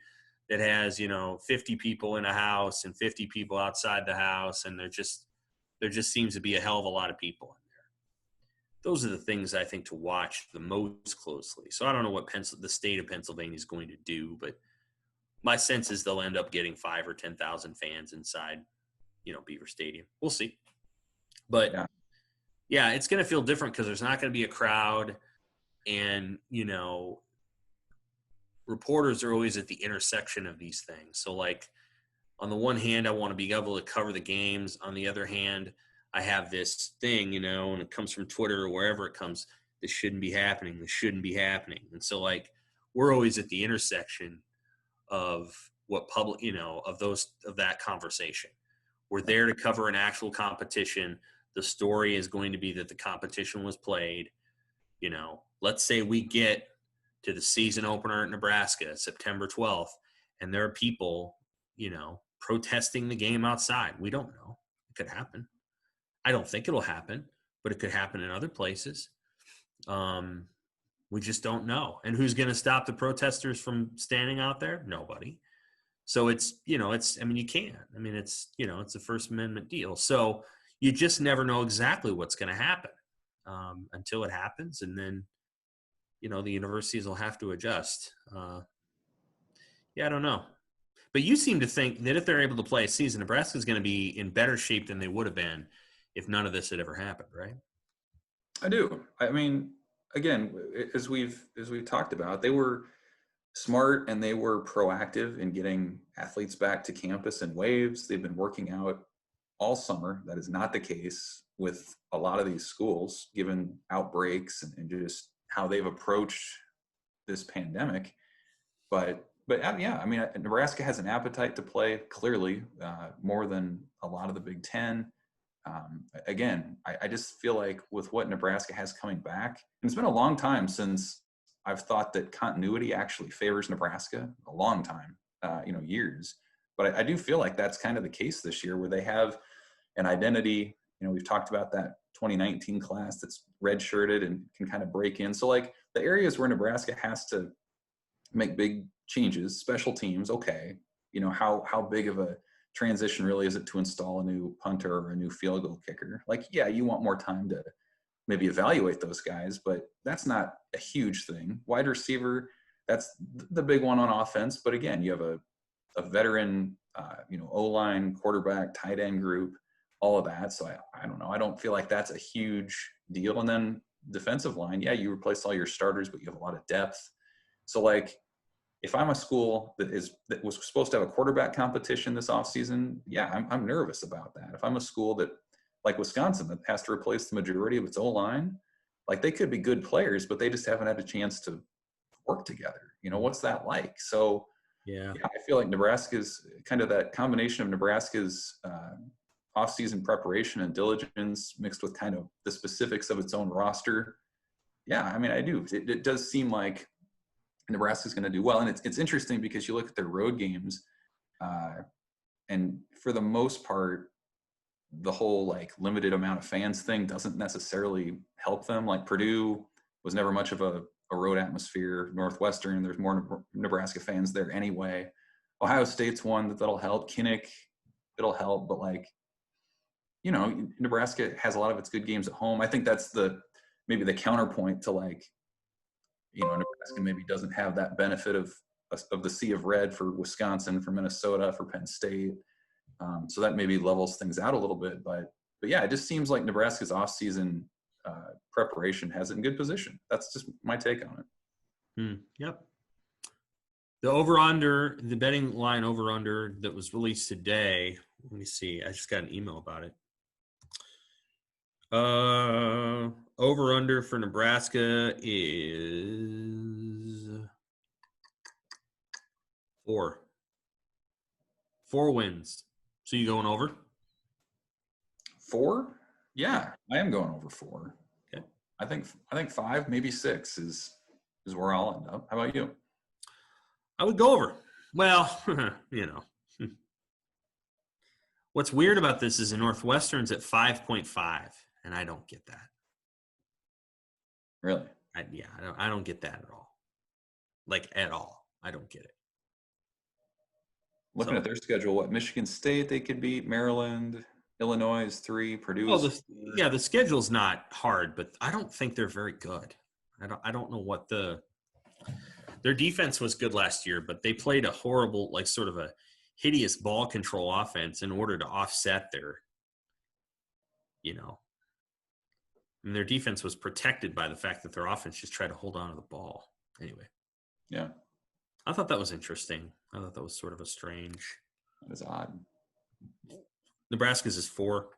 that has, 50 people in a house and 50 people outside the house. And there just seems to be a hell of a lot of people in there. Those are the things I think to watch the most closely. So I don't know what the state of Pennsylvania is going to do, but my sense is they'll end up getting 5,000 or 10,000 fans inside, Beaver Stadium. We'll see. But yeah, it's going to feel different because there's not going to be a crowd. And, reporters are always at the intersection of these things. So, on the one hand, I want to be able to cover the games. On the other hand, I have this thing, and it comes from Twitter or wherever it comes. This shouldn't be happening. This shouldn't be happening. And so, we're always at the intersection of what public, of that conversation. We're there to cover an actual competition. The story is going to be that the competition was played. Let's say we get to the season opener at Nebraska, September 12th, and there are people, protesting the game outside. We don't know. It could happen. I don't think it'll happen, but it could happen in other places. We just don't know. And who's going to stop the protesters from standing out there? Nobody. So you can't. It's a First Amendment deal. So you just never know exactly what's going to happen until it happens. And then, the universities will have to adjust. I don't know. But you seem to think that if they're able to play a season, Nebraska is going to be in better shape than they would have been if none of this had ever happened, right? I do. I mean, again, as we've talked about, they were smart and they were proactive in getting athletes back to campus in waves. They've been working out all summer. That is not the case with a lot of these schools, given outbreaks and just how they've approached this pandemic. But yeah, Nebraska has an appetite to play, clearly, more than a lot of the Big Ten. Again, I just feel like with what Nebraska has coming back, and it's been a long time since I've thought that continuity actually favors Nebraska, a long time, years. But I do feel like that's kind of the case this year, where they have an identity. We've talked about that 2019 class that's redshirted and can kind of break in. So the areas where Nebraska has to make big changes, special teams, okay, how big of a transition really is it to install a new punter or a new field goal kicker? You want more time to maybe evaluate those guys, but that's not a huge thing. Wide receiver, that's the big one on offense. But again, you have a veteran, O-line, quarterback, tight end group, all of that. So I don't know. I don't feel like that's a huge deal. And then defensive line, yeah, you replace all your starters, but you have a lot of depth. So like, if I'm a school that was supposed to have a quarterback competition this offseason, yeah, I'm nervous about that. If I'm a school that, like Wisconsin, that has to replace the majority of its O-line, like they could be good players, but they just haven't had a chance to work together. What's that like? So Yeah. I feel like Nebraska's kind of that combination of Nebraska's off-season preparation and diligence mixed with kind of the specifics of its own roster. Yeah, I mean, I do. It does seem like Nebraska's going to do well. And it's interesting because you look at their road games, and for the most part, the whole like limited amount of fans thing doesn't necessarily help them. Like Purdue was never much of a road atmosphere. Northwestern, there's more Nebraska fans there anyway. Ohio State's one that'll help. Kinnick, it'll help. But like, Nebraska has a lot of its good games at home. I think that's maybe the counterpoint to like, Nebraska maybe doesn't have that benefit of the sea of red for Wisconsin, for Minnesota, for Penn State. So that maybe levels things out a little bit. But yeah, it just seems like Nebraska's off-season preparation has it in good position. That's just my take on it. Yep. The over-under, the betting line over-under that was released today, let me see. I just got an email about it. Over-under for Nebraska is 4. 4 wins. So you going over? 4? Yeah, I am going over 4. Okay. I think 5, maybe 6 is where I'll end up. How about you? I would go over. Well, What's weird about this is the Northwestern's at 5.5, and I don't get that. Really? I don't get that at all. Like, at all. I don't get it. Looking at their schedule, Michigan State they could beat, Maryland, Illinois is 3, Purdue is 4. The schedule's not hard, but I don't think they're very good. I don't know what their defense was good last year, but they played a horrible, like sort of a hideous ball control offense in order to offset their, and their defense was protected by the fact that their offense just tried to hold on to the ball. Anyway. Yeah. I thought that was interesting. I thought that was sort of a strange. That is odd. Nebraska's is 4.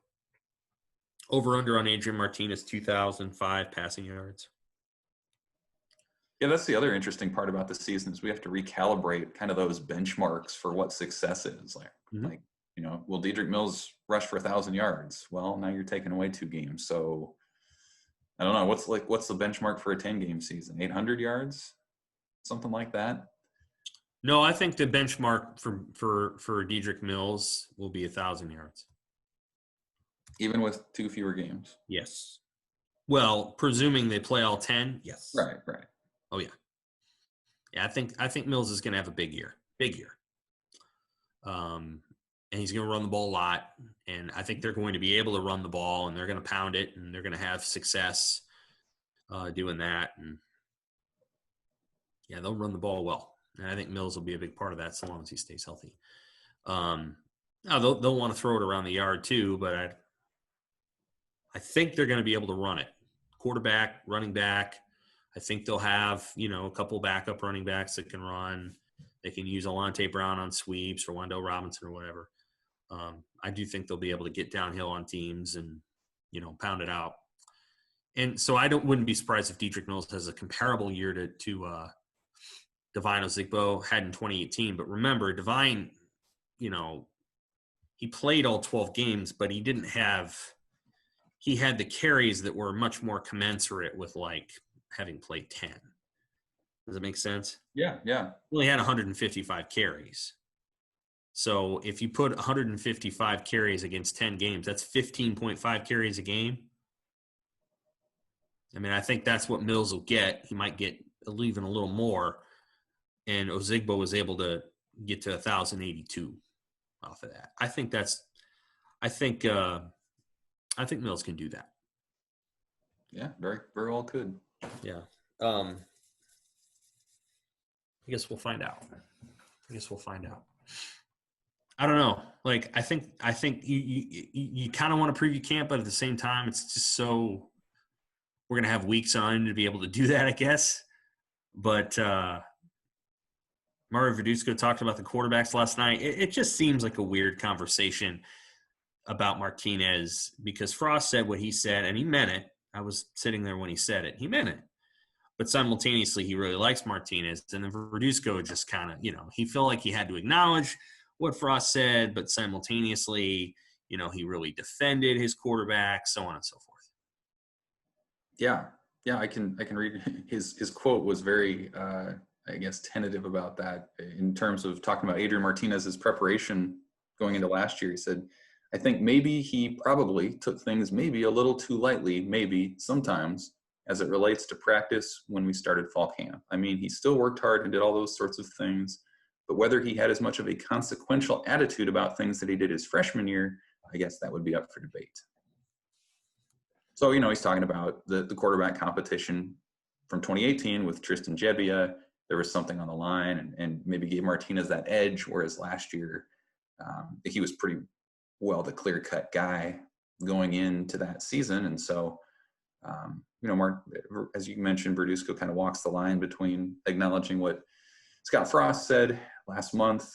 Over-under on Adrian Martinez, 2,005 passing yards. Yeah, that's the other interesting part about the season is we have to recalibrate kind of those benchmarks for what success is. Like, will Dedrick Mills rush for 1,000 yards? Well, now you're taking away 2 games. So I don't know. What's the benchmark for a 10-game season? 800 yards? Something like that? No, I think the benchmark for Dedrick Mills will be 1,000 yards. Even with 2 fewer games? Yes. Well, presuming they play all 10, yes. Right. Oh, yeah. Yeah, I think Mills is going to have a big year. And he's going to run the ball a lot. And I think they're going to be able to run the ball, and they're going to pound it, and they're going to have success doing that. And, yeah, they'll run the ball well. And I think Mills will be a big part of that so long as he stays healthy. Now they'll want to throw it around the yard too, but I think they're going to be able to run it. Quarterback, running back. I think they'll have, a couple backup running backs that can run. They can use Alante Brown on sweeps or Wendell Robinson or whatever. I do think they'll be able to get downhill on teams and, pound it out. And so wouldn't be surprised if Dedrick Mills has a comparable year to Devine Ozigbo had in 2018. But remember, Devine, he played all 12 games, but he had the carries that were much more commensurate with like having played 10. Does that make sense? Yeah. He only had 155 carries. So if you put 155 carries against 10 games, that's 15.5 carries a game. I mean, I think that's what Mills will get. He might get even a little more. And Ozigbo was able to get to 1,082 off of that. I think Mills can do that. Yeah, very, very well could. Yeah. I guess we'll find out. I don't know. Like, I think you kind of want to preview camp, but at the same time, it's just so we're going to have weeks on to be able to do that, I guess. But Mario Verduzco talked about the quarterbacks last night. It just seems like a weird conversation about Martinez because Frost said what he said, and he meant it. I was sitting there when he said it. He meant it. But simultaneously, he really likes Martinez. And then Verduzco just kind of, he felt like he had to acknowledge what Frost said, but simultaneously, he really defended his quarterback, so on and so forth. Yeah, I can read his quote was very, tentative about that in terms of talking about Adrian Martinez's preparation going into last year. He said, I think maybe he probably took things maybe a little too lightly, maybe sometimes, as it relates to practice when we started fall camp. I mean, he still worked hard and did all those sorts of things, but whether he had as much of a consequential attitude about things that he did his freshman year, I guess that would be up for debate. So, he's talking about the quarterback competition from 2018 with Tristan Gebbia. There was something on the line and maybe gave Martinez that edge, whereas last year he was pretty well the clear-cut guy going into that season. And so, Mark, as you mentioned, Verduzco kind of walks the line between acknowledging what Scott Frost said last month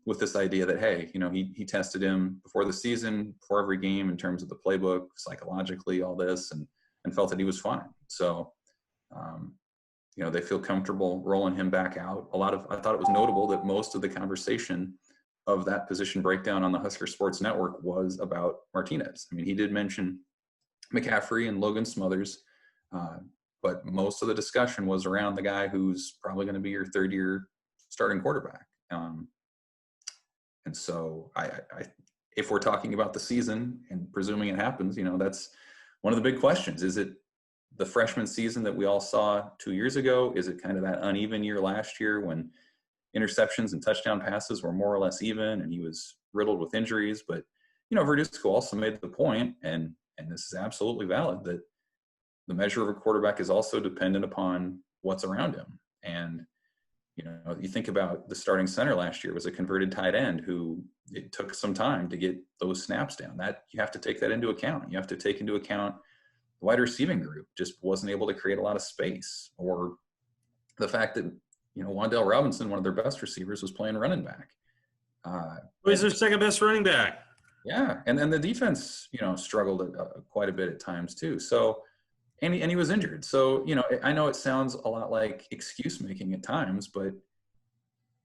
with this idea that, hey, he tested him before the season, before every game in terms of the playbook, psychologically, all this, and felt that he was fine. So, they feel comfortable rolling him back out. I thought it was notable that most of the conversation of that position breakdown on the Husker Sports Network was about Martinez. I mean, he did mention McCaffrey and Logan Smothers, but most of the discussion was around the guy who's probably going to be your third-year starting quarterback. And so if we're talking about the season and presuming it happens, that's one of the big questions. Is it the freshman season that we all saw 2 years ago? Is it kind of that uneven year last year when interceptions and touchdown passes were more or less even and he was riddled with injuries? But, Verduzco also made the point, and this is absolutely valid, that the measure of a quarterback is also dependent upon what's around him. And, you think about the starting center last year was a converted tight end who it took some time to get those snaps down. That you have to take that into account. You have to take into account the wide receiving group just wasn't able to create a lot of space, or the fact that, Wan'Dale Robinson, one of their best receivers, was playing running back. Who's their second best running back? Yeah, and then the defense, struggled quite a bit at times too. So, and he was injured. So, I know it sounds a lot like excuse making at times, but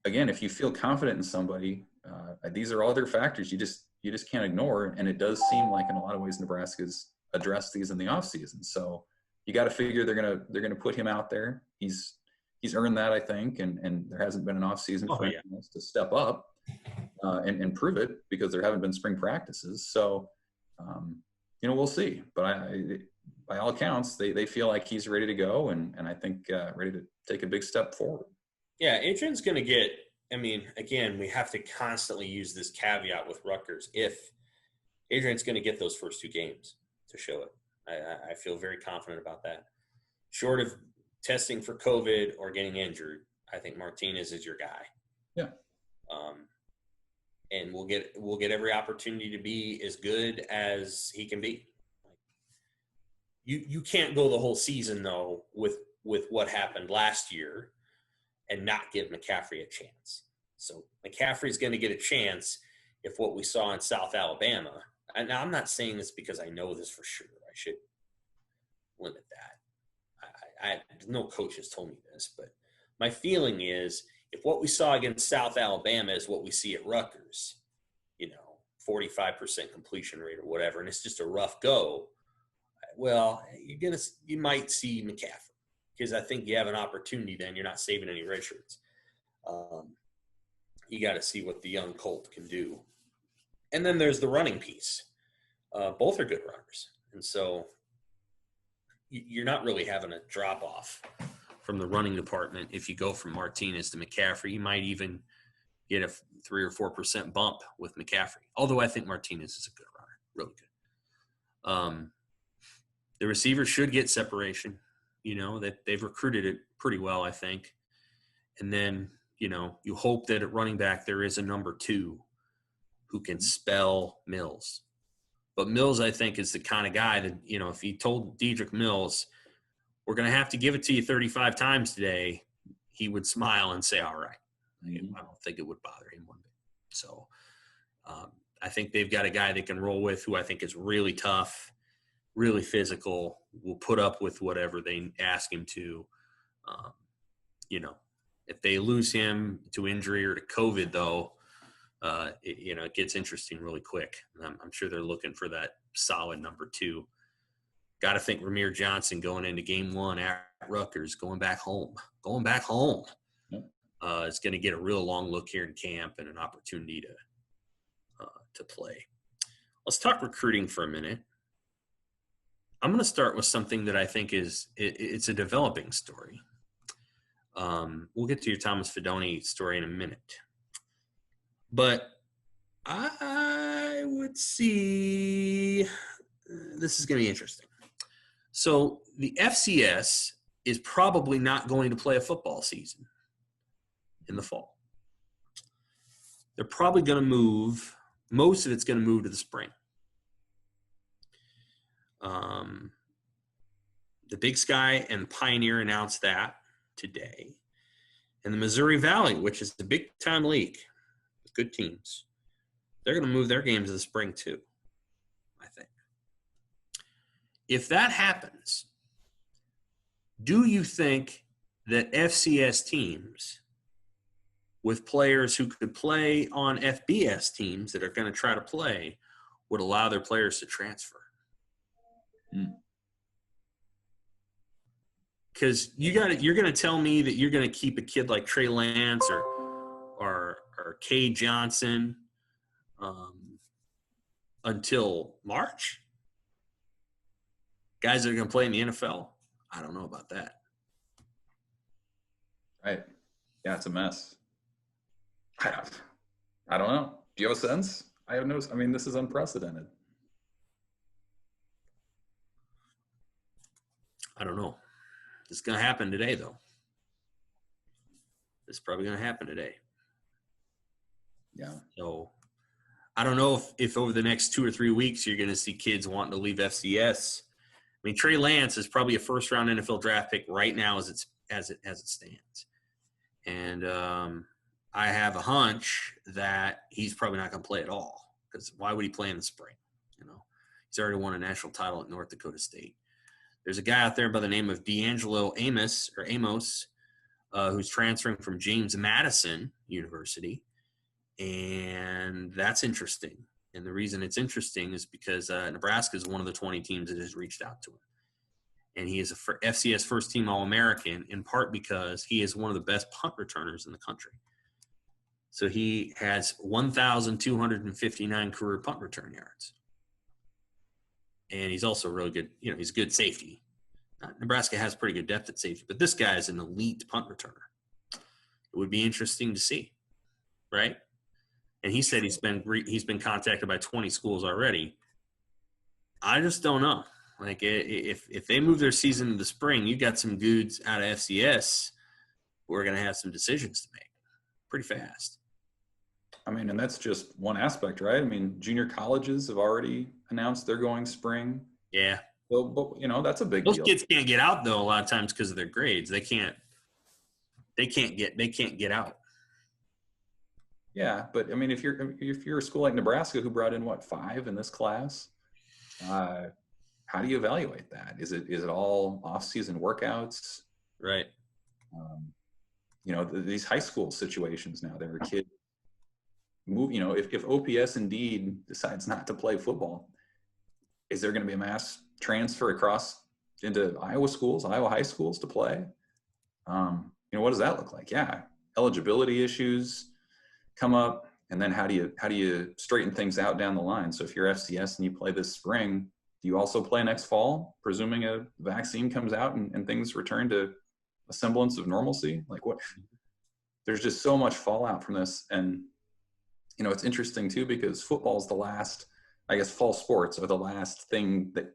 again, if you feel confident in somebody, these are other factors you just can't ignore. And it does seem like in a lot of ways Nebraska's addressed these in the offseason. So you got to figure they're gonna put him out there. He's earned that, I think, and there hasn't been an offseason for him to step up and prove it because there haven't been spring practices. So, we'll see. But by all accounts, they feel like he's ready to go, and I think ready to take a big step forward. Yeah, Adrian's going to get – again, we have to constantly use this caveat with Rutgers. If Adrian's going to get those first two games to show it, I feel very confident about that. Short of testing for COVID or getting injured, I think Martinez is your guy. Yeah. And we'll get every opportunity to be as good as he can be. You can't go the whole season though with what happened last year and not give McCaffrey a chance. So McCaffrey's going to get a chance if what we saw in South Alabama. And I'm not saying this because I know this for sure. I should limit that. No coach has told me this, but my feeling is if what we saw against South Alabama is what we see at Rutgers, 45% completion rate or whatever, and it's just a rough go, well, you might see McCaffrey because I think you have an opportunity then. You're not saving any red shirts. You got to see what the young Colt can do. And then there's the running piece. Both are good runners. And so you're not really having a drop-off from the running department if you go from Martinez to McCaffrey. You might even get a 3 or 4% bump with McCaffrey, although I think Martinez is a good runner, really good. The receivers should get separation, that they've recruited it pretty well, I think. And then, you hope that at running back there is a number 2 who can spell Mills. But Mills, I think, is the kind of guy that, if he told Dedrick Mills, we're going to have to give it to you 35 times today, he would smile and say, all right. I don't think it would bother him one bit. So I think they've got a guy they can roll with who I think is really tough, really physical, will put up with whatever they ask him to. If they lose him to injury or to COVID, though, it gets interesting really quick. I'm sure they're looking for that solid number 2. Got to think Ramir Johnson going into game 1 at Rutgers, going back home. Yep. Is going to get a real long look here in camp and an opportunity to play. Let's talk recruiting for a minute. I'm going to start with something that I think it's a developing story. We'll get to your Thomas Fidone story in a minute. But I would see this is going to be interesting. So the FCS is probably not going to play a football season in the fall. They're probably going to move – most of it's going to move to the spring. The Big Sky and Pioneer announced that today. And the Missouri Valley, which is the big-time league, good teams, they're going to move their games to the spring too, I think. If that happens, do you think that FCS teams with players who could play on FBS teams that are going to try to play would allow their players to transfer? Because you're going to tell me that you're going to keep a kid like Trey Lance or Cade Johnson until March? Guys that are going to play in the NFL? I don't know about that. Right. Yeah, it's a mess. I don't know. Do you have a sense? I have no – I mean, this is unprecedented. I don't know. It's going to happen today, though. It's probably going to happen today. Yeah. So I don't know if over the next 2 or 3 weeks you're going to see kids wanting to leave FCS. I mean, Trey Lance is probably a first-round NFL draft pick right now as it stands. And I have a hunch that he's probably not going to play at all, because why would he play in the spring? He's already won a national title at North Dakota State. There's a guy out there by the name of D'Angelo Amos, who's transferring from James Madison University, and that's interesting. And the reason it's interesting is because Nebraska is one of the 20 teams that has reached out to him. And he is a FCS first-team All-American, in part because he is one of the best punt returners in the country. So he has 1,259 career punt return yards. And he's also really good. He's a good safety. Nebraska has pretty good depth at safety, but this guy is an elite punt returner. It would be interesting to see, right? And he said he's been contacted by 20 schools already. I just don't know. Like, if they move their season to the spring, you got some dudes out of FCS who are going to have some decisions to make pretty fast. I mean, and that's just one aspect, right? I mean, junior colleges have already announced they're going spring. Yeah. Well, but that's a big deal. Those kids can't get out though a lot of times because of their grades. They can't get out. Yeah, but I mean, if you're a school like Nebraska who brought in 5 in this class, how do you evaluate that? Is it all off-season workouts? Right. These high school situations now, there are kids move. If OPS Indeed decides not to play football, is there going to be a mass transfer across into Iowa high schools to play? What does that look like? Yeah, eligibility issues come up, and then how do you straighten things out down the line? So if you're FCS and you play this spring, do you also play next fall, presuming a vaccine comes out and things return to a semblance of normalcy? Like, what? There's just so much fallout from this. And it's interesting too, because football's the last, I guess, fall sports are the last thing that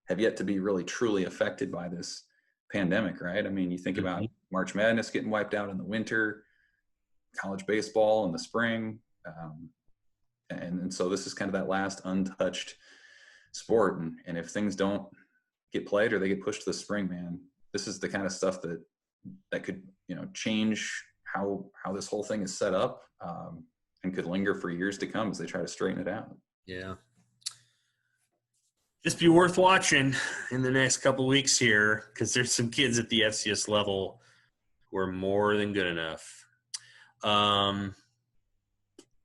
have yet to be really truly affected by this pandemic, right? I mean, you think about March Madness getting wiped out in the winter, college baseball in the spring. And so this is kind of that last untouched sport. And if things don't get played or they get pushed to the spring, man, this is the kind of stuff that could, change how this whole thing is set up, and could linger for years to come as they try to straighten it out. Yeah. Just be worth watching in the next couple of weeks here, because there's some kids at the FCS level who are more than good enough. Don't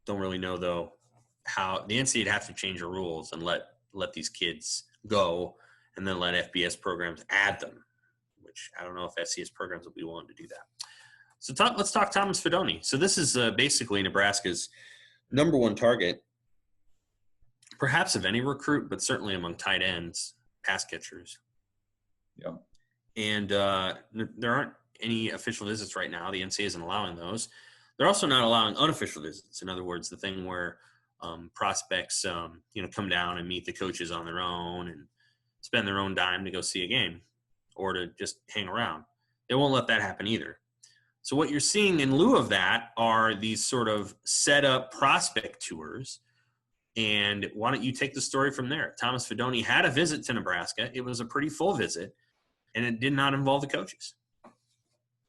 really know, though, how the NCAA would have to change the rules and let these kids go, and then let FBS programs add them, which I don't know if FCS programs will be willing to do that. So let's talk Thomas Fidone. So this is basically Nebraska's number one target, perhaps of any recruit, but certainly among tight ends, pass catchers. Yeah. And there aren't any official visits right now. The NCAA isn't allowing those. They're also not allowing unofficial visits. In other words, the thing where prospects, come down and meet the coaches on their own and spend their own dime to go see a game or to just hang around. They won't let that happen either. So what you're seeing in lieu of that are these sort of set up prospect tours. And why don't you take the story from there? Thomas Fidone had a visit to Nebraska. It was a pretty full visit, and it did not involve the coaches.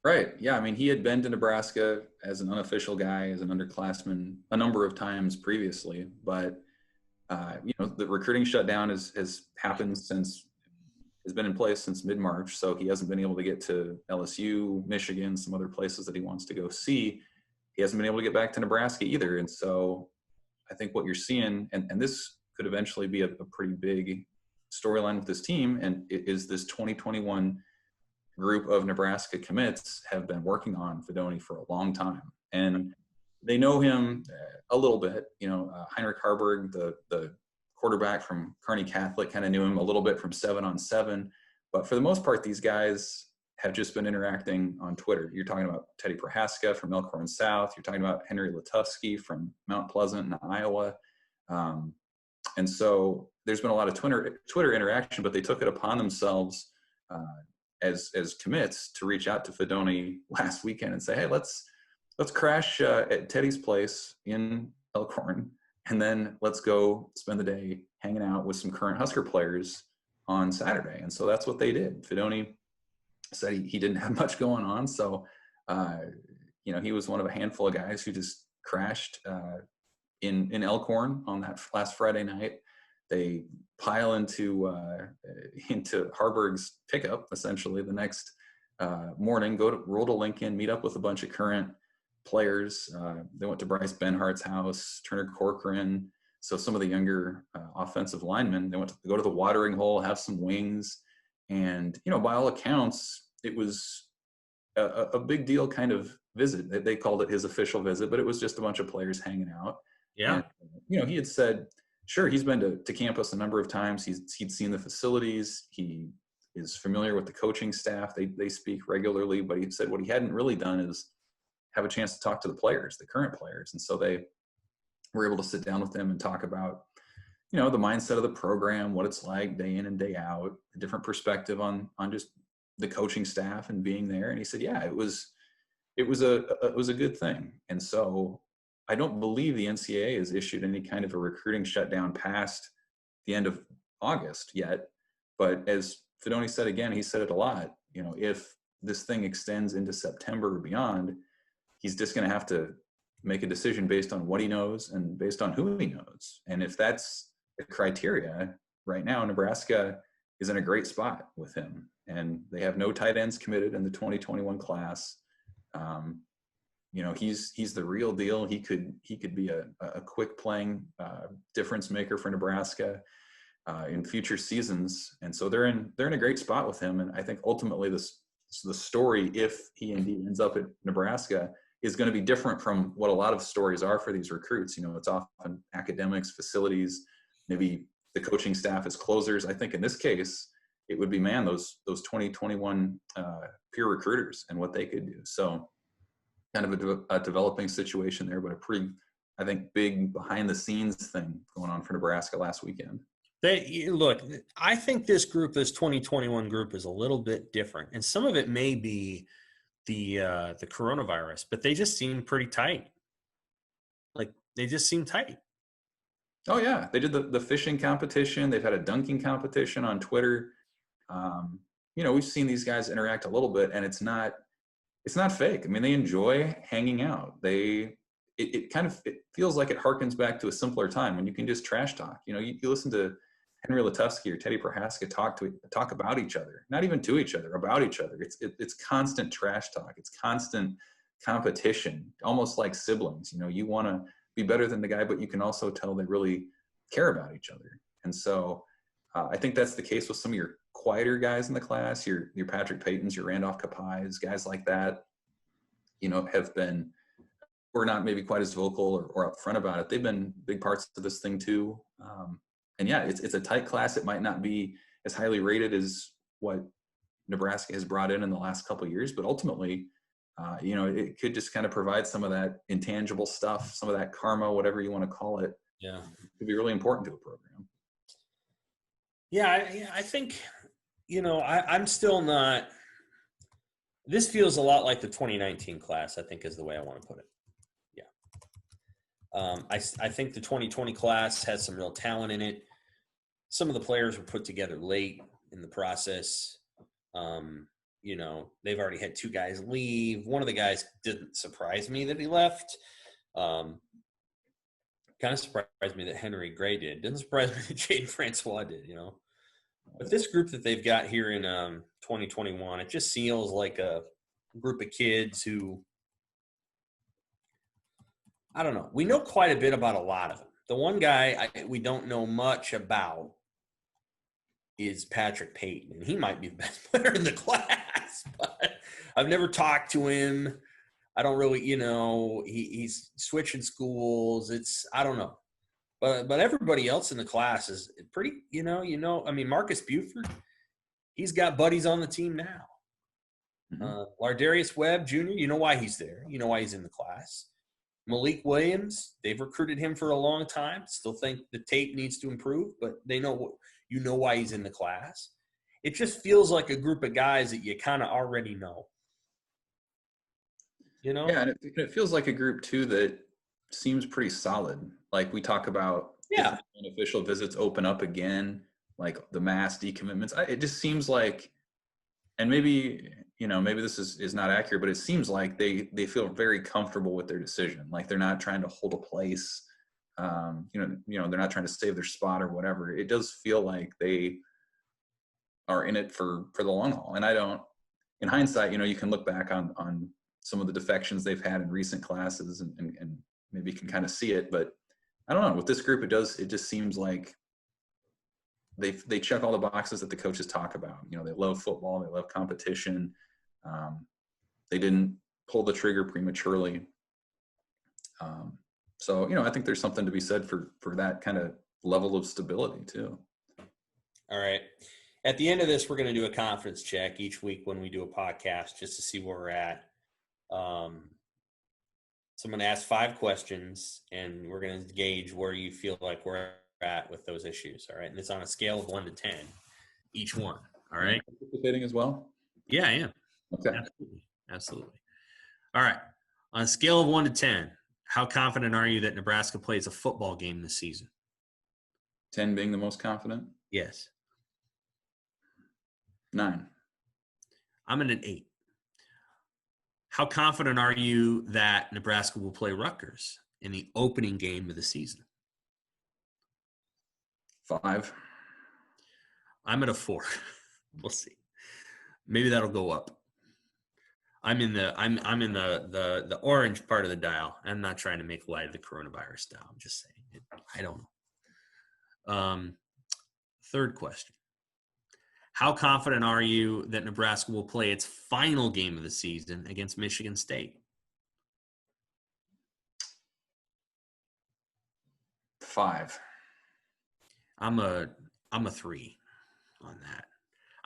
Right. Yeah. I mean, he had been to Nebraska as an unofficial guy, as an underclassman, a number of times previously. But, the recruiting shutdown has been in place since mid-March. So he hasn't been able to get to LSU, Michigan, some other places that he wants to go see. He hasn't been able to get back to Nebraska either. And so I think what you're seeing, and this could eventually be a pretty big storyline with this team, and it is this 2021 group of Nebraska commits have been working on Fidone for a long time. And they know him a little bit. Heinrich Harburg, the quarterback from Kearney Catholic, kind of knew him a little bit from 7-on-7. But for the most part, these guys have just been interacting on Twitter. You're talking about Teddy Prohaska from Elkhorn South. You're talking about Henry Latufsky from Mount Pleasant in Iowa. And so there's been a lot of Twitter interaction, but they took it upon themselves as commits to reach out to Fidone last weekend and say, hey, let's crash at Teddy's place in Elkhorn, and then let's go spend the day hanging out with some current Husker players on Saturday. And so that's what they did. Fidone said he didn't have much going on. So, he was one of a handful of guys who just crashed in Elkhorn on that last Friday night. They pile into Harburg's pickup, essentially, the next morning, roll to Lincoln, meet up with a bunch of current players. They went to Bryce Benhart's house, Turner Corcoran. So some of the younger offensive linemen, they went to go to the watering hole, have some wings. And, by all accounts, it was a big deal kind of visit. They called it his official visit, but it was just a bunch of players hanging out. Yeah. And, he had said, sure, he's been to campus a number of times. He'd seen the facilities. He is familiar with the coaching staff. They speak regularly, but he said what he hadn't really done is have a chance to talk to the players, the current players. And so they were able to sit down with them and talk about, the mindset of the program, what it's like day in and day out, a different perspective on just the coaching staff and being there. And he said, yeah, it was a good thing. And so I don't believe the NCAA has issued any kind of a recruiting shutdown past the end of August yet. But as Fidone said again, he said it a lot, if this thing extends into September or beyond, he's just going to have to make a decision based on what he knows and based on who he knows. And if that's the criteria, right now, Nebraska is in a great spot with him. And they have no tight ends committed in the 2021 class. He's the real deal. He could be a quick playing difference maker for Nebraska in future seasons. And so they're in a great spot with him. And I think ultimately the story, if he indeed ends up at Nebraska, is going to be different from what a lot of stories are for these recruits. It's often academics, facilities, maybe the coaching staff as closers. I think in this case, it would be, those 2021 peer recruiters and what they could do. So kind of a developing situation there, but a pretty, I think, big behind the scenes thing going on for Nebraska last weekend. I think this 2021 group is a little bit different. And some of it may be the coronavirus, but they just seem pretty tight. They just seem tight. Oh yeah. They did the fishing competition. They've had a dunking competition on Twitter. We've seen these guys interact a little bit, and it's not it's not fake. I mean, they enjoy hanging out. It feels like it harkens back to a simpler time when you can just trash talk. You know, you listen to Henry Letufsky or Teddy Prohaska talk about each other, not even to each other, about each other. It's constant trash talk. It's constant competition, almost like siblings. You know, you want to be better than the guy, but you can also tell they really care about each other. And so I think that's the case with some of your quieter guys in the class, your Patrick Paytons, your Randolph Kapais, guys like that, you know, we're not maybe quite as vocal or upfront about it. They've been big parts of this thing too. And yeah, it's a tight class. It might not be as highly rated as what Nebraska has brought in the last couple of years, but ultimately, you know, it could just kind of provide some of that intangible stuff, some of that karma, whatever you want to call it. Yeah. It could be really important to a program. Yeah, I think, you know, I'm still not – this feels a lot like the 2019 class, I think is the way I want to put it. Yeah. I think the 2020 class has some real talent in it. Some of the players were put together late in the process. You know, they've already had 2 guys leave. One of the guys didn't surprise me that he left. Kind of surprised me that Henry Gray did. Didn't surprise me that Jaden Francois did, you know. But this group that they've got here in 2021, it just feels like a group of kids who, I don't know. We know quite a bit about a lot of them. The one guy we don't know much about is Patrick Payton, and he might be the best player in the class, but I've never talked to him. I don't really, you know, he's switching schools. I don't know. But everybody else in the class is pretty, you know, I mean, Marcus Buford, he's got buddies on the team now. Mm-hmm. Lardarius Webb Jr., you know why he's there. You know why he's in the class. Malik Williams, they've recruited him for a long time. Still think the tape needs to improve, but they know why he's in the class. It just feels like a group of guys that you kind of already know. You know? Yeah, and it feels like a group too that seems pretty solid. Like we talk about if unofficial visits open up again, like the mass decommitments. It just seems like, and maybe, you know, maybe this is not accurate, but it seems like they feel very comfortable with their decision. Like they're not trying to hold a place. You know, they're not trying to save their spot or whatever. It does feel like they are in it for the long haul. And in hindsight, you know, you can look back on some of the defections they've had in recent classes and maybe you can kind of see it, but I don't know. With this group, it just seems like they check all the boxes that the coaches talk about. You know, they love football, they love competition. They didn't pull the trigger prematurely. So, you know, I think there's something to be said for that kind of level of stability too. All right. At the end of this, we're going to do a conference check each week when we do a podcast just to see where we're at. So I'm going to ask 5 questions, and we're going to gauge where you feel like we're at with those issues. All right. And it's on a scale of 1 to 10, each one. All right. Participating as well? Yeah, I am. Okay. Absolutely. All right. On a scale of 1 to 10, how confident are you that Nebraska plays a football game this season? 10 being the most confident? Yes. 9. I'm at an 8. How confident are you that Nebraska will play Rutgers in the opening game of the season? 5. I'm at a 4. We'll see. Maybe that'll go up. I'm in the orange part of the dial. I'm not trying to make light of the coronavirus now. I'm just saying I don't know. Third question. How confident are you that Nebraska will play its final game of the season against Michigan State? 5. I'm a 3 on that.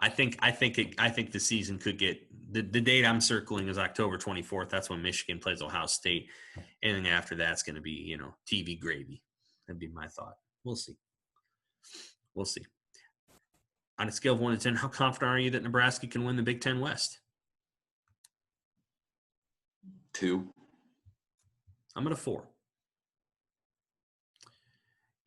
I think the season could get the date I'm circling is October 24th. That's when Michigan plays Ohio State. Anything after that's going to be, you know, TV gravy. That'd be my thought. We'll see. On a scale of 1 to 10, how confident are you that Nebraska can win the Big Ten West? 2. I'm at a 4.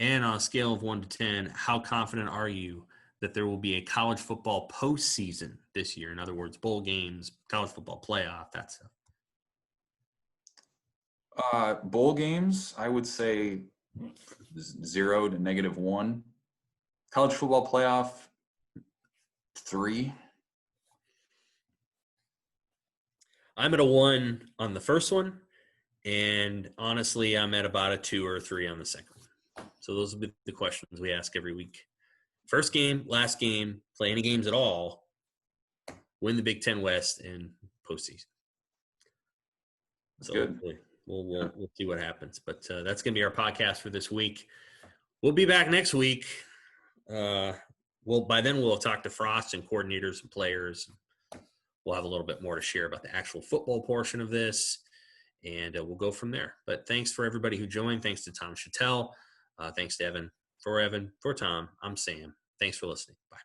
And on a scale of 1 to 10, how confident are you that there will be a college football postseason this year? In other words, bowl games, college football playoff, that stuff. Bowl games, I would say 0 to -1. College football playoff, 3. I'm at a 1 on the first one, and honestly, I'm at about a 2 or a 3 on the second one. So those will be the questions we ask every week. First game, last game, play any games at all, win the Big Ten West in postseason. So Good. We'll see what happens. But that's going to be our podcast for this week. We'll be back next week. By then we'll talk to Frost and coordinators and players. We'll have a little bit more to share about the actual football portion of this, and we'll go from there. But thanks for everybody who joined. Thanks to Tom Shatel. Thanks to Evan. For Tom, I'm Sam. Thanks for listening. Bye.